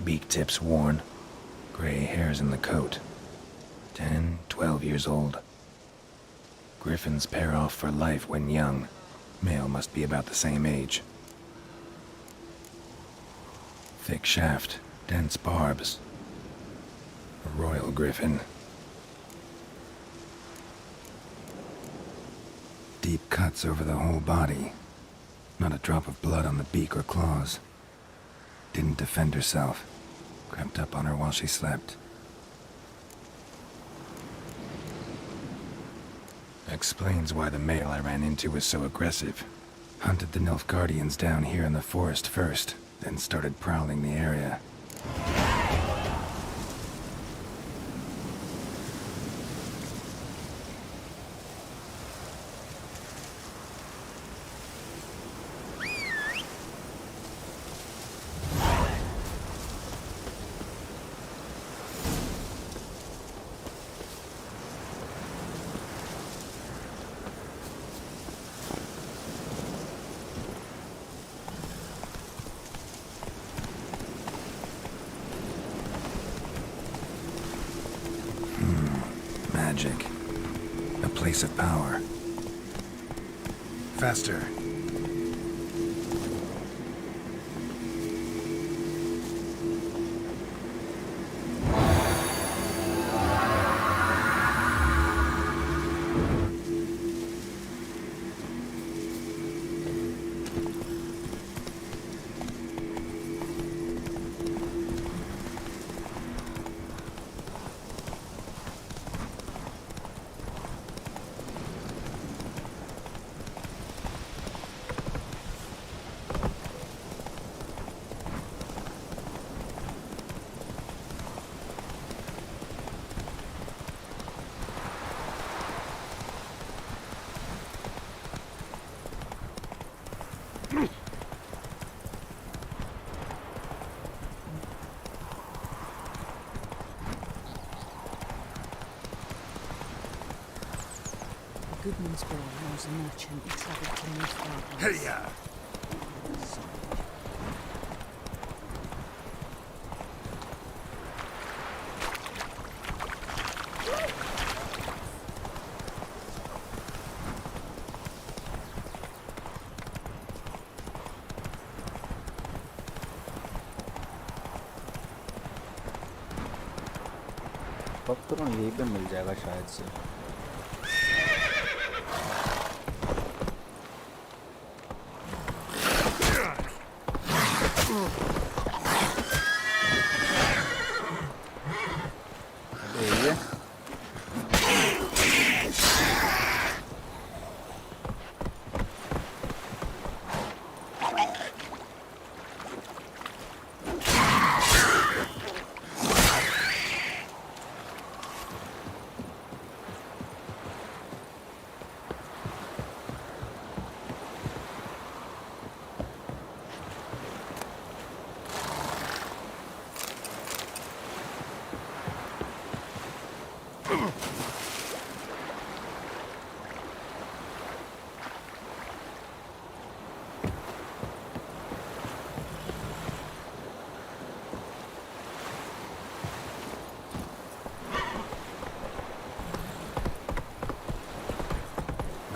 Beak tips worn. Gray hairs in the coat. 10, 12 years old. Griffins pair off for life when young. Male must be about the same age. Thick shaft. Dense barbs. A royal griffin. Deep cuts over the whole body. Not a drop of blood on the beak or claws. Didn't defend herself. Crept up on her while she slept. Explains why the male I ran into was so aggressive. Hunted the Nilfgaardians down here in the forest first, then started prowling the area. Magic. A place of power. Faster. Goodman's boy knows a merchant who travelled to North Hey, yeah. पत्थरों यही पे मिल जाएगा शायद से।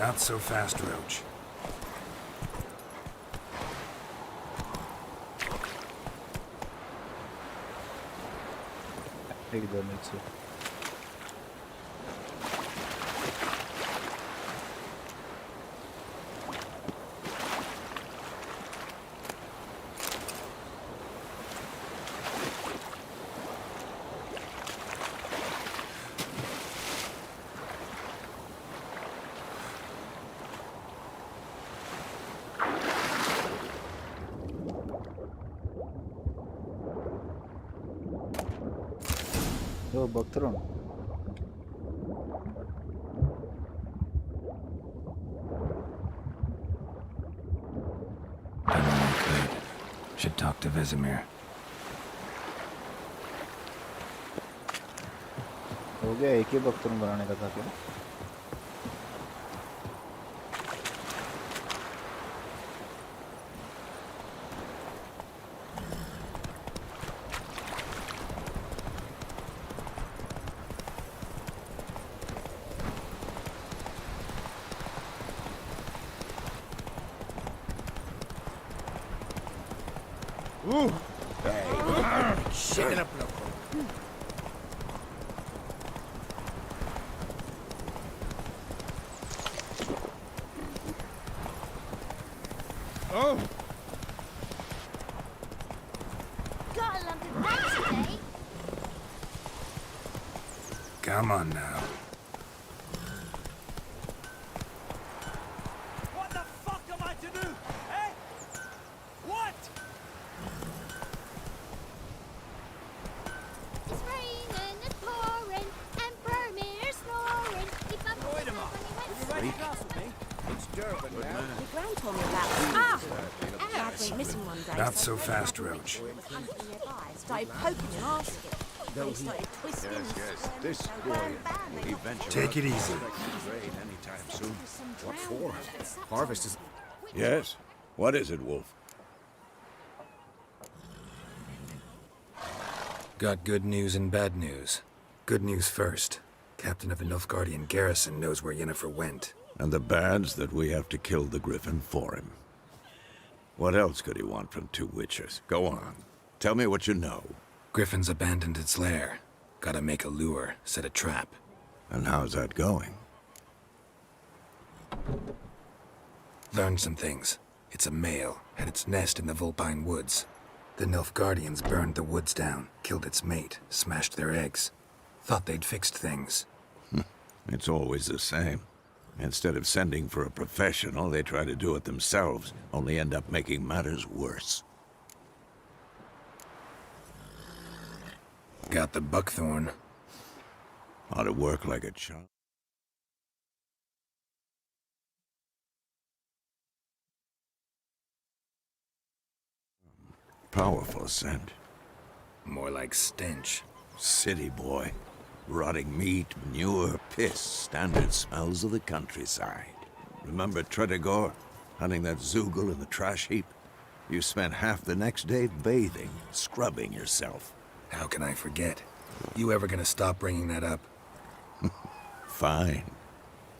Not so fast, Roach. Take the mixer. Oh, Baktron. Should talk to Vesemir. हो गया एक ही बख्तरून बनाने का था क्या? Shit up, loco. Oh! Got a lump of rice today. Come on now. What the fuck am I to do? Eh? What? It's raining and pouring and Vermeer snoring. If I'm Wait a minute. You ready to dance with me? It's Durban now. Your gran told me about it. Ah! Dad went missing one day. Not so fast, Roach. Started poking your arse again. They started twisting and Yes, this boy will eventually... Take it easy. Rain anytime soon. What for? Harvest is... Yes? What is it, Wolf? Got good news and bad news. Good news first. Captain of the Nilfgaardian garrison knows where Yennefer went. And the bad's that we have to kill the Griffin for him. What else could he want from two witches? Go on. Tell me what you know. Griffin's abandoned its lair. Gotta make a lure, set a trap. And how's that going? Learned some things. It's a male, had its nest in the Vulpine Woods. The Nilfgaardians burned the woods down, killed its mate, smashed their eggs. Thought they'd fixed things. It's always the same. Instead of sending for a professional, they try to do it themselves, only end up making matters worse. Got the buckthorn. Ought to work like a charm. Powerful scent. More like stench. City boy. Rotting meat, manure, piss, standard smells of the countryside. Remember Tredegor, hunting that Zoogle in the trash heap? You spent half the next day bathing, scrubbing yourself. How can I forget? You ever gonna stop bringing that up? Fine.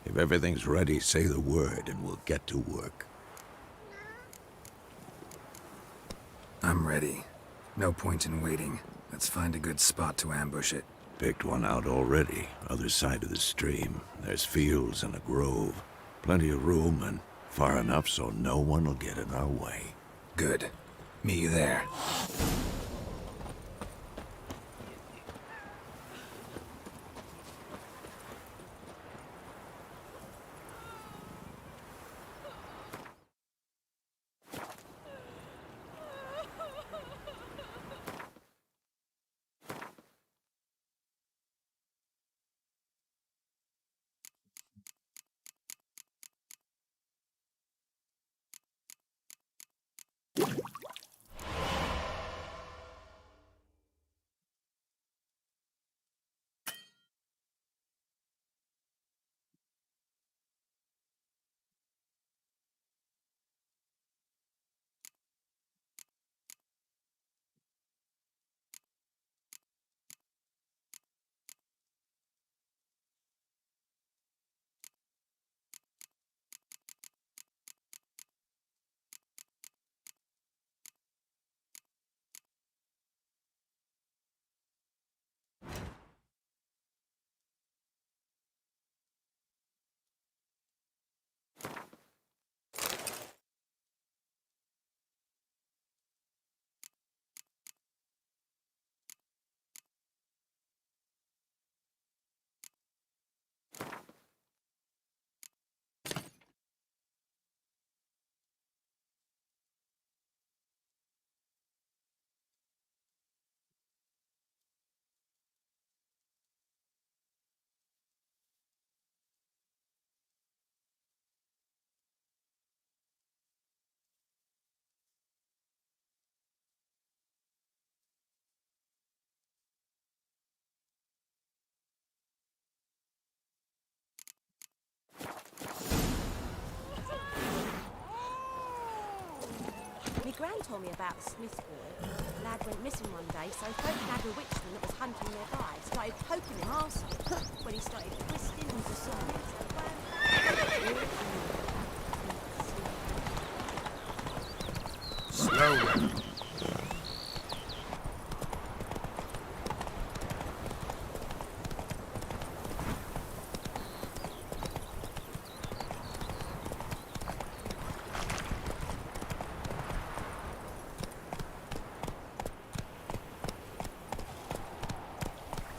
If everything's ready, say the word and we'll get to work. I'm ready. No point in waiting. Let's find a good spot to ambush it. Picked one out already, other side of the stream. There's fields and a grove. Plenty of room and far enough so no one will get in our way. Good. Meet you there. My gran told me about the Smith boy. The lad went missing one day, so folk had a witchman that was hunting nearby. Started poking him arsehole. When he started twisting into something. Slowly.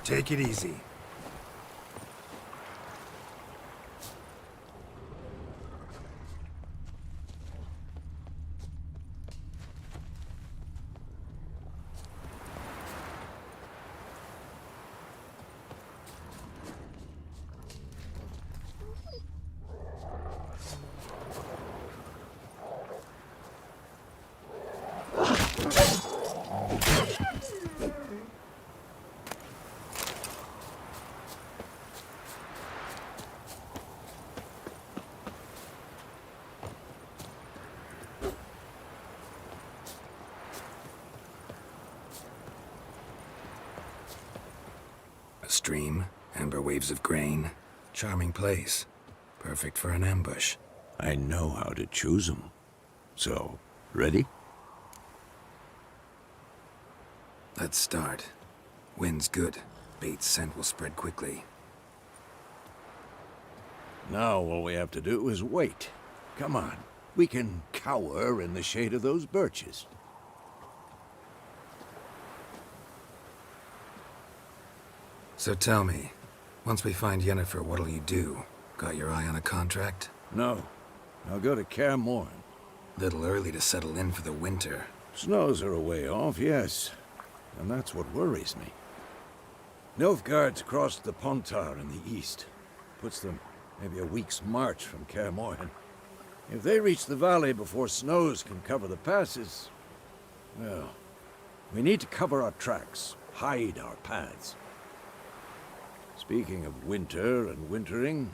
Take it easy. Stream, amber waves of grain. Charming place. Perfect for an ambush. I know how to choose them. So, ready? Let's start. Wind's good. Bait's scent will spread quickly. Now all we have to do is wait. Come on. We can cower in the shade of those birches. So tell me, once we find Yennefer, what'll you do? Got your eye on a contract? No. I'll go to Kaer Morhen. Little early to settle in for the winter. Snows are a way off, yes. And that's what worries me. Nilfgaard's crossed the Pontar in the east. Puts them maybe a week's march from Kaer Morhen. If they reach the valley before snows can cover the passes, well, we need to cover our tracks, hide our paths. Speaking of winter and wintering,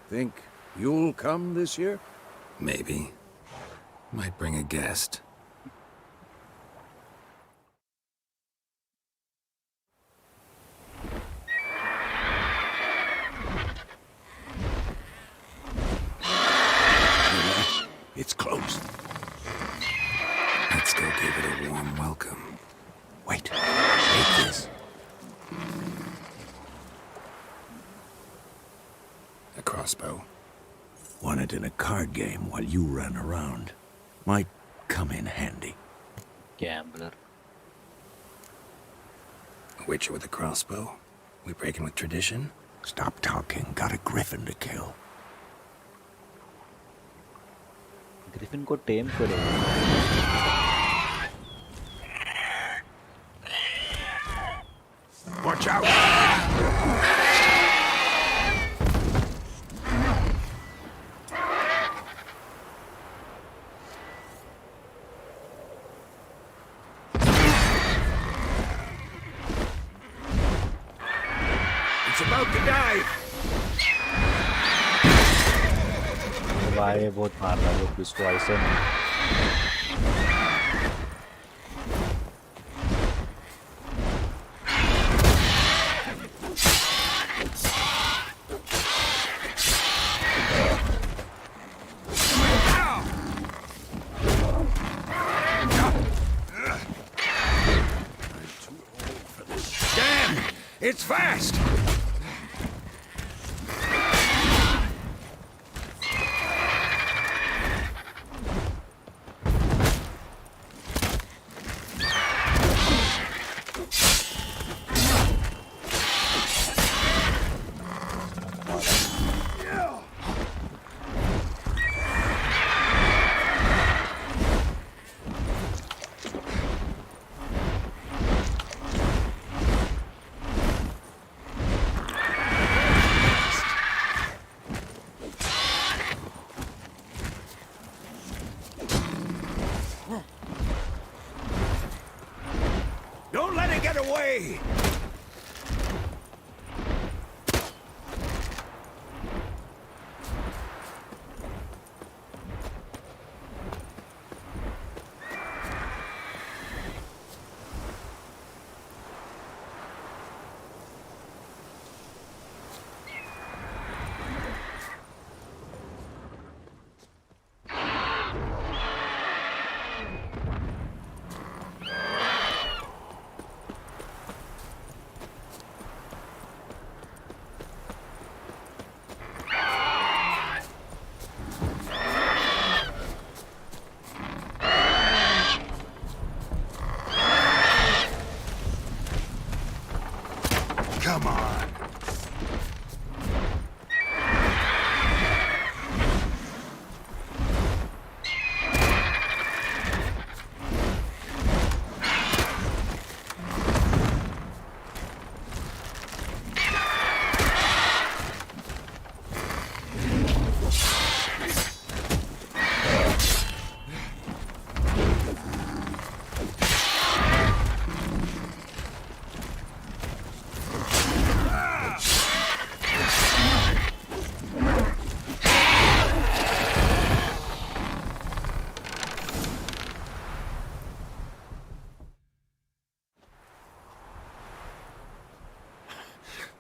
think you'll come this year? Maybe. Might bring a guest. It's closed. Let's go give it a warm welcome. Wait. Take this. A crossbow. Won it in a card game while you ran around. Might come in handy. Gambler. A witcher with a crossbow? We breaking with tradition? Stop talking. Got a griffin to kill. Griffin को टेम करो. Watch out! It's about to dive. वाये बहुत मार रहा है लोग इसको ऐसे नहीं. Damn! It's fast! Don't let it get away! Come on.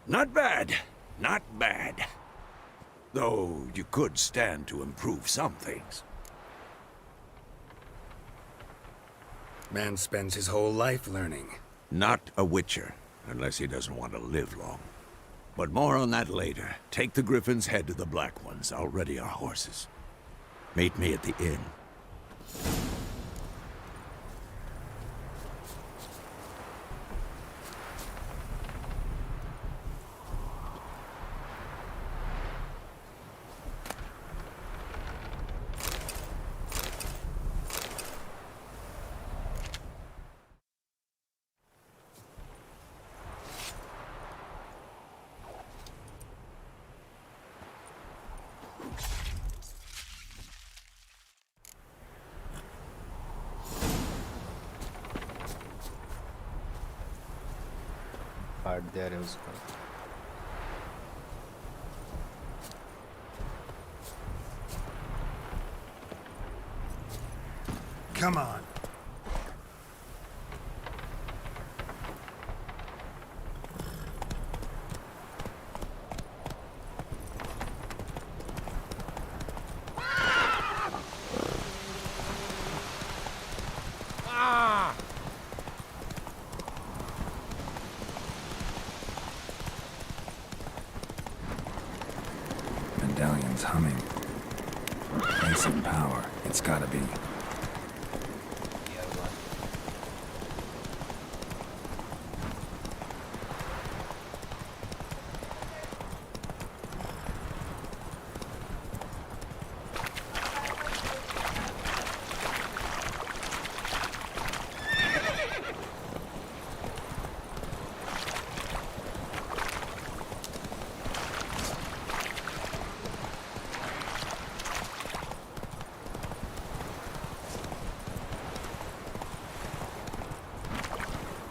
Not bad. Not bad. Though you could stand to improve some things. Man spends his whole life learning. Not a witcher, unless he doesn't want to live long. But more on that later. Take the Griffin's head to the Black Ones. I'll ready our horses. Meet me at the inn. काट दिया रे उसको. Come on. Medallion's humming. Basic power, it's gotta be.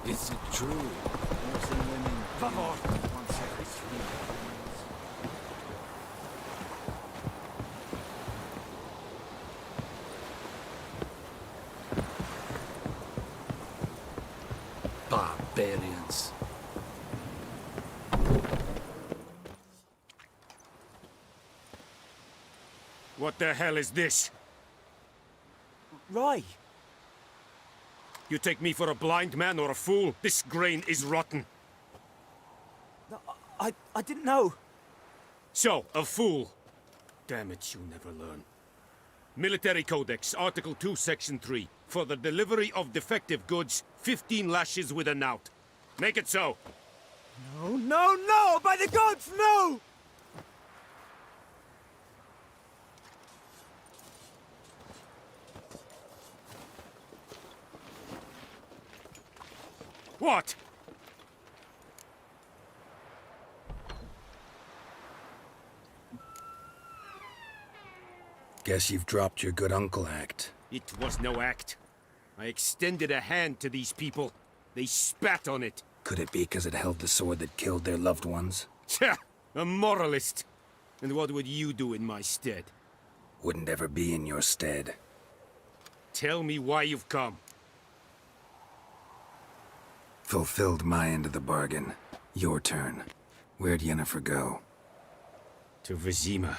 Is it true? Forcing women once every 3 months. Barbarians. What the hell is this? Right. You take me for a blind man or a fool? This grain is rotten. No, I didn't know. So, a fool. Damn it, you never learn. Military Codex, Article 2, Section 3. For the delivery of defective goods, 15 lashes with a knout. Make it so. No, no, no! By the gods, no! What? Guess you've dropped your good uncle act. It was no act. I extended a hand to these people. They spat on it. Could it be because it held the sword that killed their loved ones? Tja, a moralist. And what would you do in my stead? Wouldn't ever be in your stead. Tell me why you've come. Fulfilled my end of the bargain. Your turn. Where'd Yennefer go? To Vizima.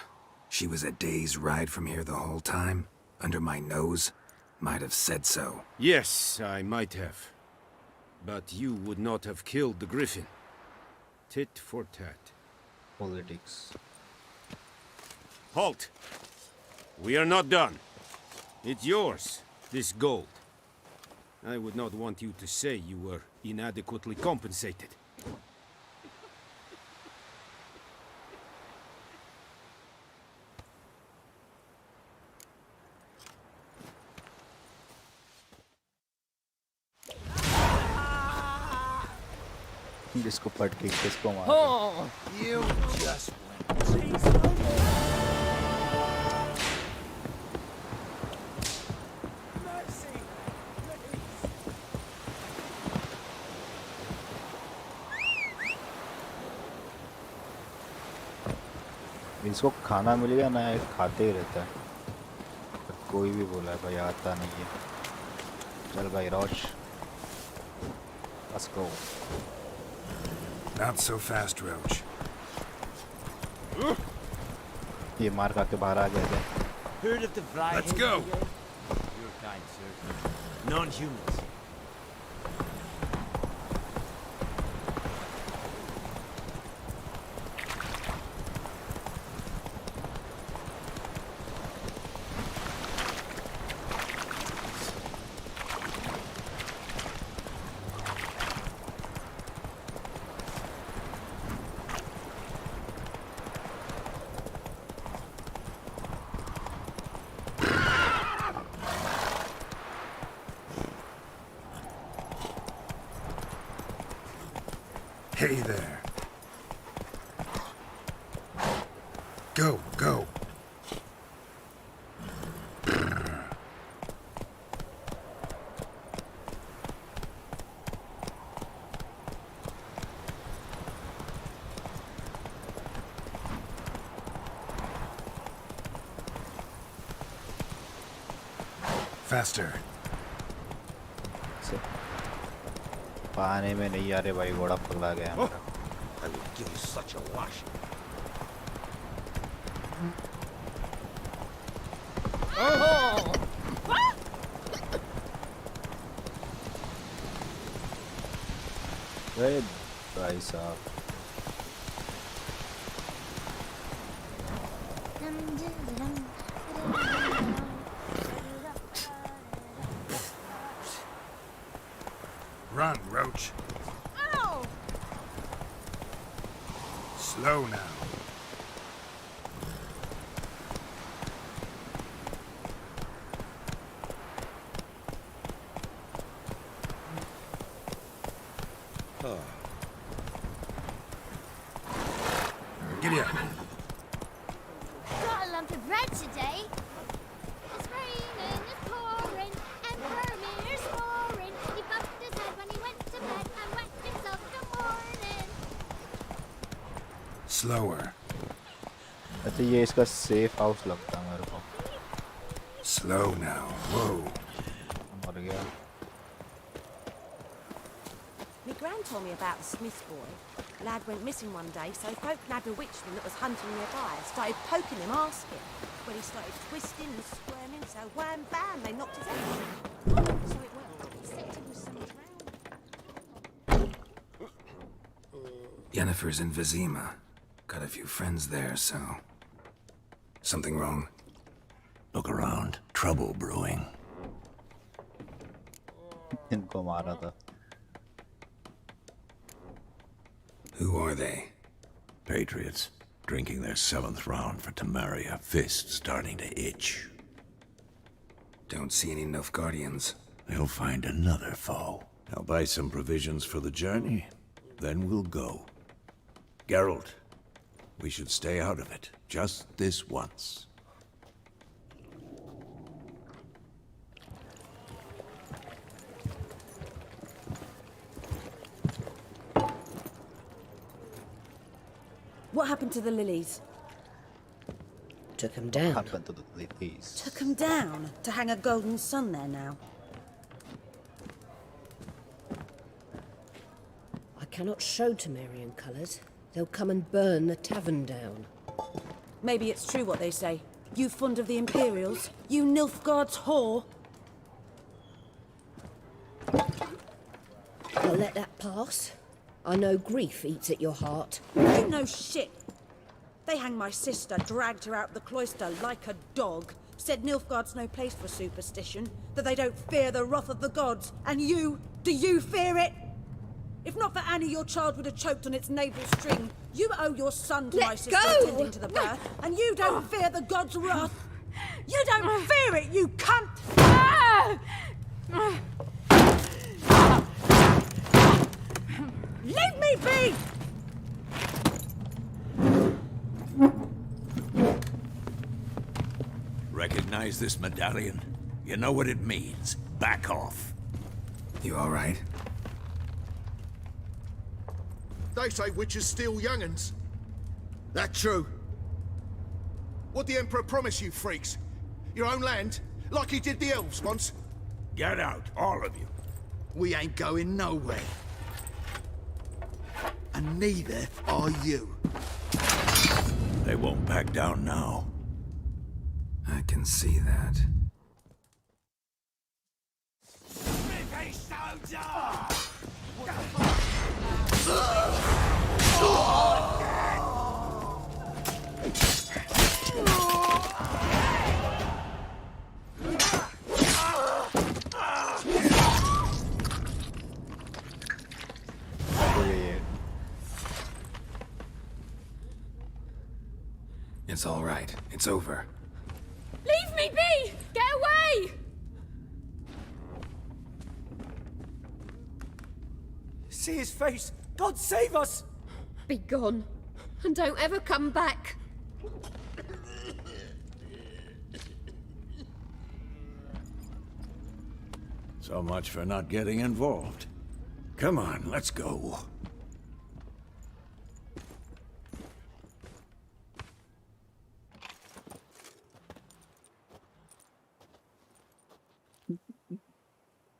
She was a day's ride from here the whole time? Under my nose? Might have said so. Yes, I might have. But you would not have killed the griffin. Tit for tat. Politics. Halt! We are not done. It's yours, this gold. I would not want you to say you were inadequately compensated. जिसको पटके किसको मार Oh, you just went. इसको खाना मिल गया ना, ये खाते ही रहता है। पर कोई भी बोला है भाई आता नहीं है। चल भाई रोश, let's go. Not so fast, Roach. ये मार खा के बाहर आ गए थे। Heard of the fly? Let's go. Your kind, sir. Non-humans. Hey there. Go, go. Faster. से पानी में नहीं आ रहे भाई बड़ा फुला गया मेरा I will give you such a lashing. अरे भाई साहब Run, Roach. Ow! Slow now. Giddy up. Got a lump of bread today. It's raining, it's pouring, and Vermeer's roaring. He bumped his head when he went to bed and wet himself till morning. Slower. अच्छा ये इसका safe house लगता है मेरे को Slow now. Whoa. मर गया My gran told me about the Smith boy. Lad went missing one day, so folk nabbed a witchman that was hunting nearby and started poking him, asking. When he started twisting and squirming, so wham bam, they knocked his head off. So it worked. He said he was some drowned. Yennefer's in Vizima. Got a few friends there, so... Something wrong? Look around. Trouble brewing. इनको मारा था Who are they? Patriots, drinking their 7th round for Tamaria, fist starting to itch. Don't see any Nilfgaardians. They'll find another foe. I'll buy some provisions for the journey, then we'll go. Geralt, we should stay out of it, just this once. What happened to the lilies? Took them down. happened to the ladies Took them down to hang a golden sun there now. I cannot show Temerian colours. They'll come and burn the tavern down. Maybe it's true what they say. You fond of the Imperials? You Nilfgaard's whore? I'll let that pass. I know grief eats at your heart. You know shit. They hanged my sister, dragged her out the cloister like a dog. Said Nilfgaard's no place for superstition, that they don't fear the wrath of the gods. And you, do you fear it? If not for Annie, your child would have choked on its navel string. You owe your son to my sister attending to the birth, and you don't fear the gods' wrath. You don't fear it, you cunt! Leave me be! Recognize this medallion? You know what it means. Back off. You all right? They say witches steal young'uns. That true? What'd the Emperor promise you, freaks? Your own land? Like he did the elves once? Get out, all of you. We ain't going nowhere. And neither are you. They won't back down now. I can see that. It's all right. It's over. Leave me be! Get away! See his face! God save us! Be gone. And don't ever come back. So much for not getting involved. Come on, let's go.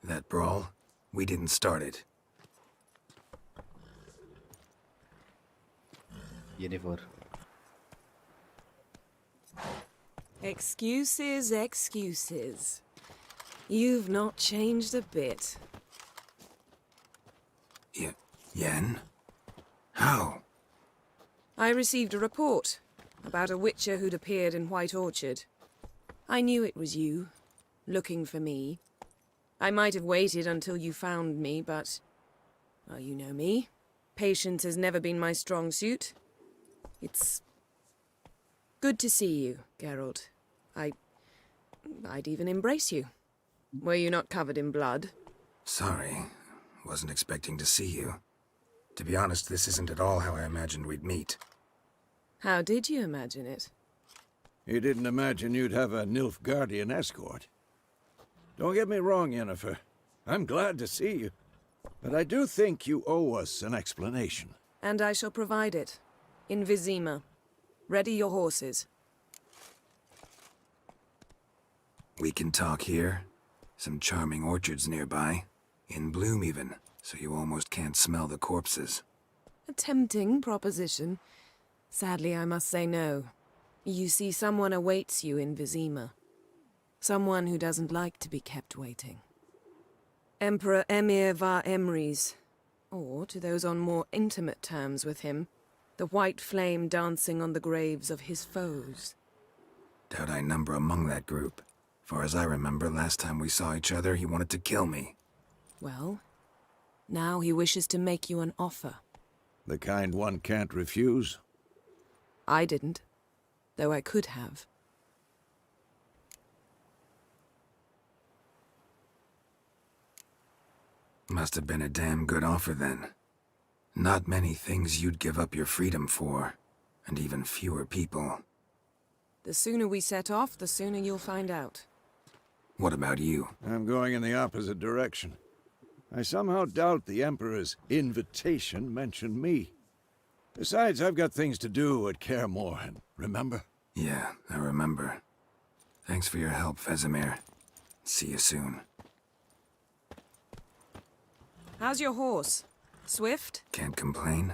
That brawl? We didn't start it. Jennifer. Excuses, excuses. You've not changed a bit. Yen? How? I received a report about a witcher who'd appeared in White Orchard. I knew it was you, looking for me. I might have waited until you found me, but... well, you know me. Patience has never been my strong suit. It's... good to see you, Geralt. I'd even embrace you. Were you not covered in blood? Sorry. Wasn't expecting to see you. To be honest, this isn't at all how I imagined we'd meet. How did you imagine it? You didn't imagine you'd have a Nilfgaardian escort. Don't get me wrong, Yennefer. I'm glad to see you. But I do think you owe us an explanation. And I shall provide it. In Vizima. Ready your horses. We can talk here. Some charming orchards nearby. In bloom even, so you almost can't smell the corpses. A tempting proposition. Sadly, I must say no. You see, someone awaits you in Vizima. Someone who doesn't like to be kept waiting. Emperor Emir var Emrys. Or, to those on more intimate terms with him, the white flame dancing on the graves of his foes. Doubt I number among that group. Far as I remember, last time we saw each other, he wanted to kill me. Well, now he wishes to make you an offer. The kind one can't refuse? I didn't, though I could have. Must have been a damn good offer then. Not many things you'd give up your freedom for, and even fewer people. The sooner we set off, the sooner you'll find out. What about you? I'm going in the opposite direction. I somehow doubt the Emperor's invitation mentioned me. Besides, I've got things to do at Kaer Morhen, remember? Yeah, I remember. Thanks for your help, Vesemir. See you soon. How's your horse? Swift? Can't complain.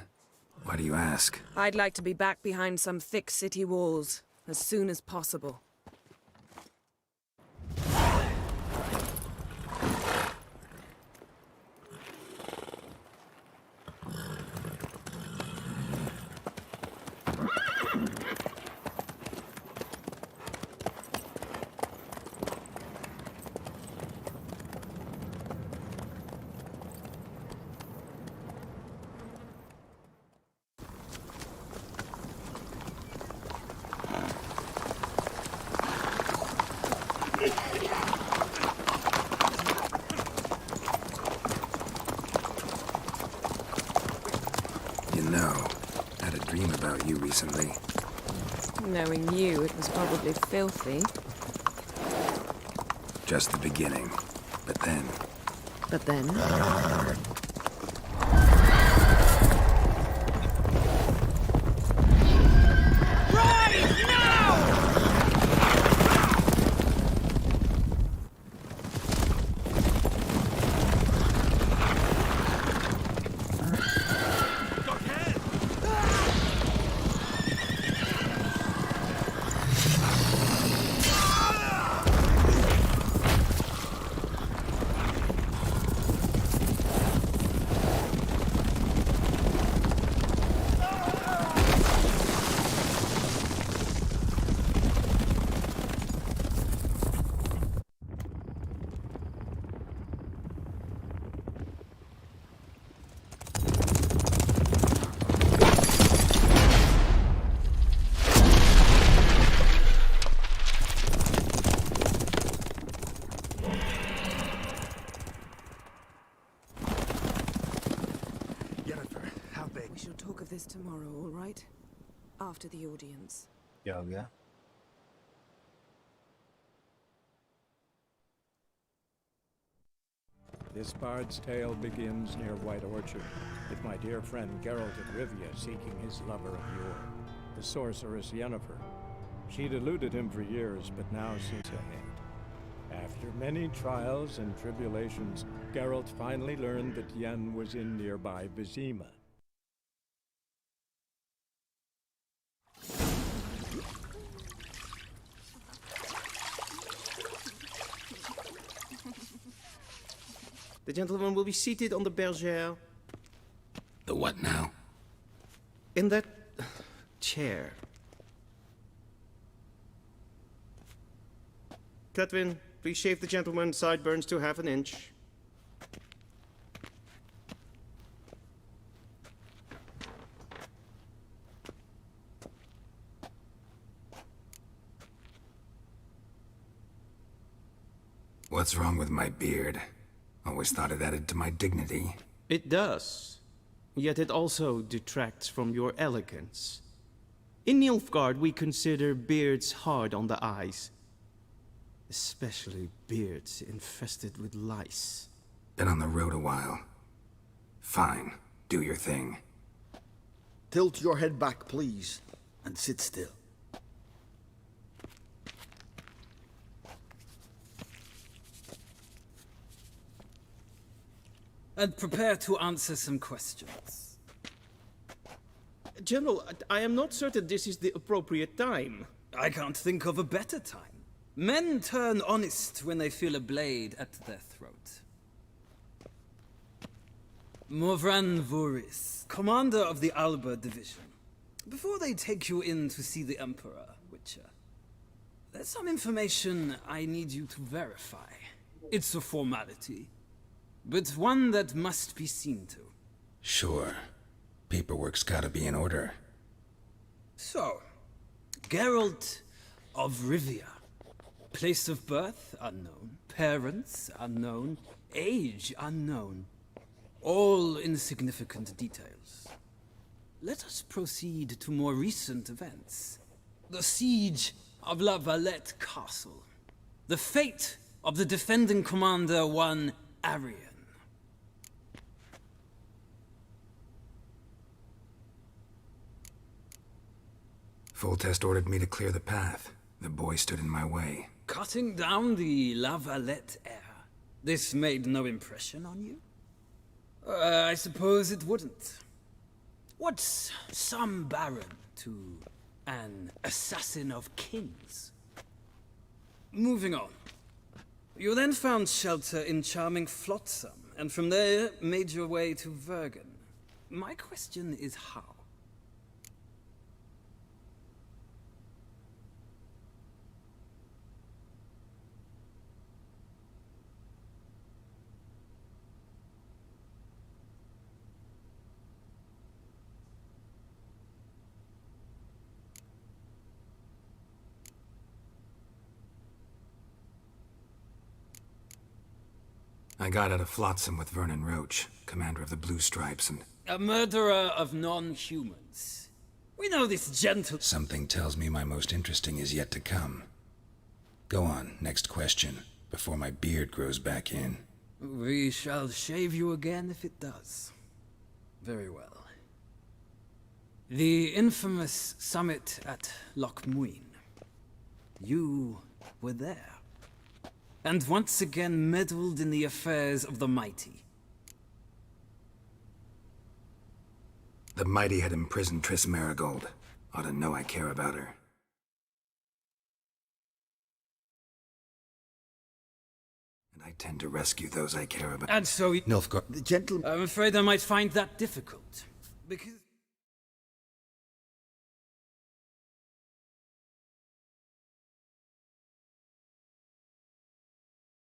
Why do you ask? I'd like to be back behind some thick city walls as soon as possible. You know, I had a dream about you recently. Knowing you, it was probably filthy. Just the beginning. But then... But then? This tomorrow, all right? After the audience. क्या हो गया? This bard's tale begins near White Orchard, with my dear friend Geralt of Rivia seeking his lover of yore, the sorceress Yennefer. She'd eluded him for years, but now seems ahead. After many trials and tribulations, Geralt finally learned that Yen was in nearby Vizima. The gentleman will be seated on the bergère. The what now? In that chair. Cletwin, please shave the gentleman's sideburns to half an inch. What's wrong with my beard? Always thought it added to my dignity. It does. Yet it also detracts from your elegance. In Nilfgaard, we consider beards hard on the eyes. Especially beards infested with lice. Been on the road a while. Fine, do your thing. Tilt your head back, please, and sit still. And prepare to answer some questions. General, I am not certain this is the appropriate time. I can't think of a better time. Men turn honest when they feel a blade at their throat. Morvran Vuris, commander of the Alba Division. Before they take you in to see the Emperor, Witcher, there's some information I need you to verify. It's a formality, but one that must be seen to. Sure. Paperwork's gotta be in order. So, Geralt of Rivia. Place of birth, unknown. Parents, unknown. Age, unknown. All insignificant details. Let us proceed to more recent events. The siege of La Valette Castle. The fate of the defending commander, one Arian. Foltest ordered me to clear the path. The boy stood in my way. Cutting down the La Valette heir. This made no impression on you? I suppose it wouldn't. What's some baron to an assassin of kings? Moving on. You then found shelter in charming Flotsam, and from there made your way to Vergen. My question is how? I got out of Flotsam with Vernon Roach, commander of the Blue Stripes, and... A murderer of non-humans. We know this gentle... Something tells me my most interesting is yet to come. Go on, next question, before my beard grows back in. We shall shave you again if it does. Very well. The infamous summit at Loch Muin. You were there. And once again meddled in the affairs of the mighty. The mighty had imprisoned Triss Marigold. Ought to know I care about her. And I tend to rescue those I care about. And so... Nilfgaard... The gentleman... I'm afraid I might find that difficult. Because...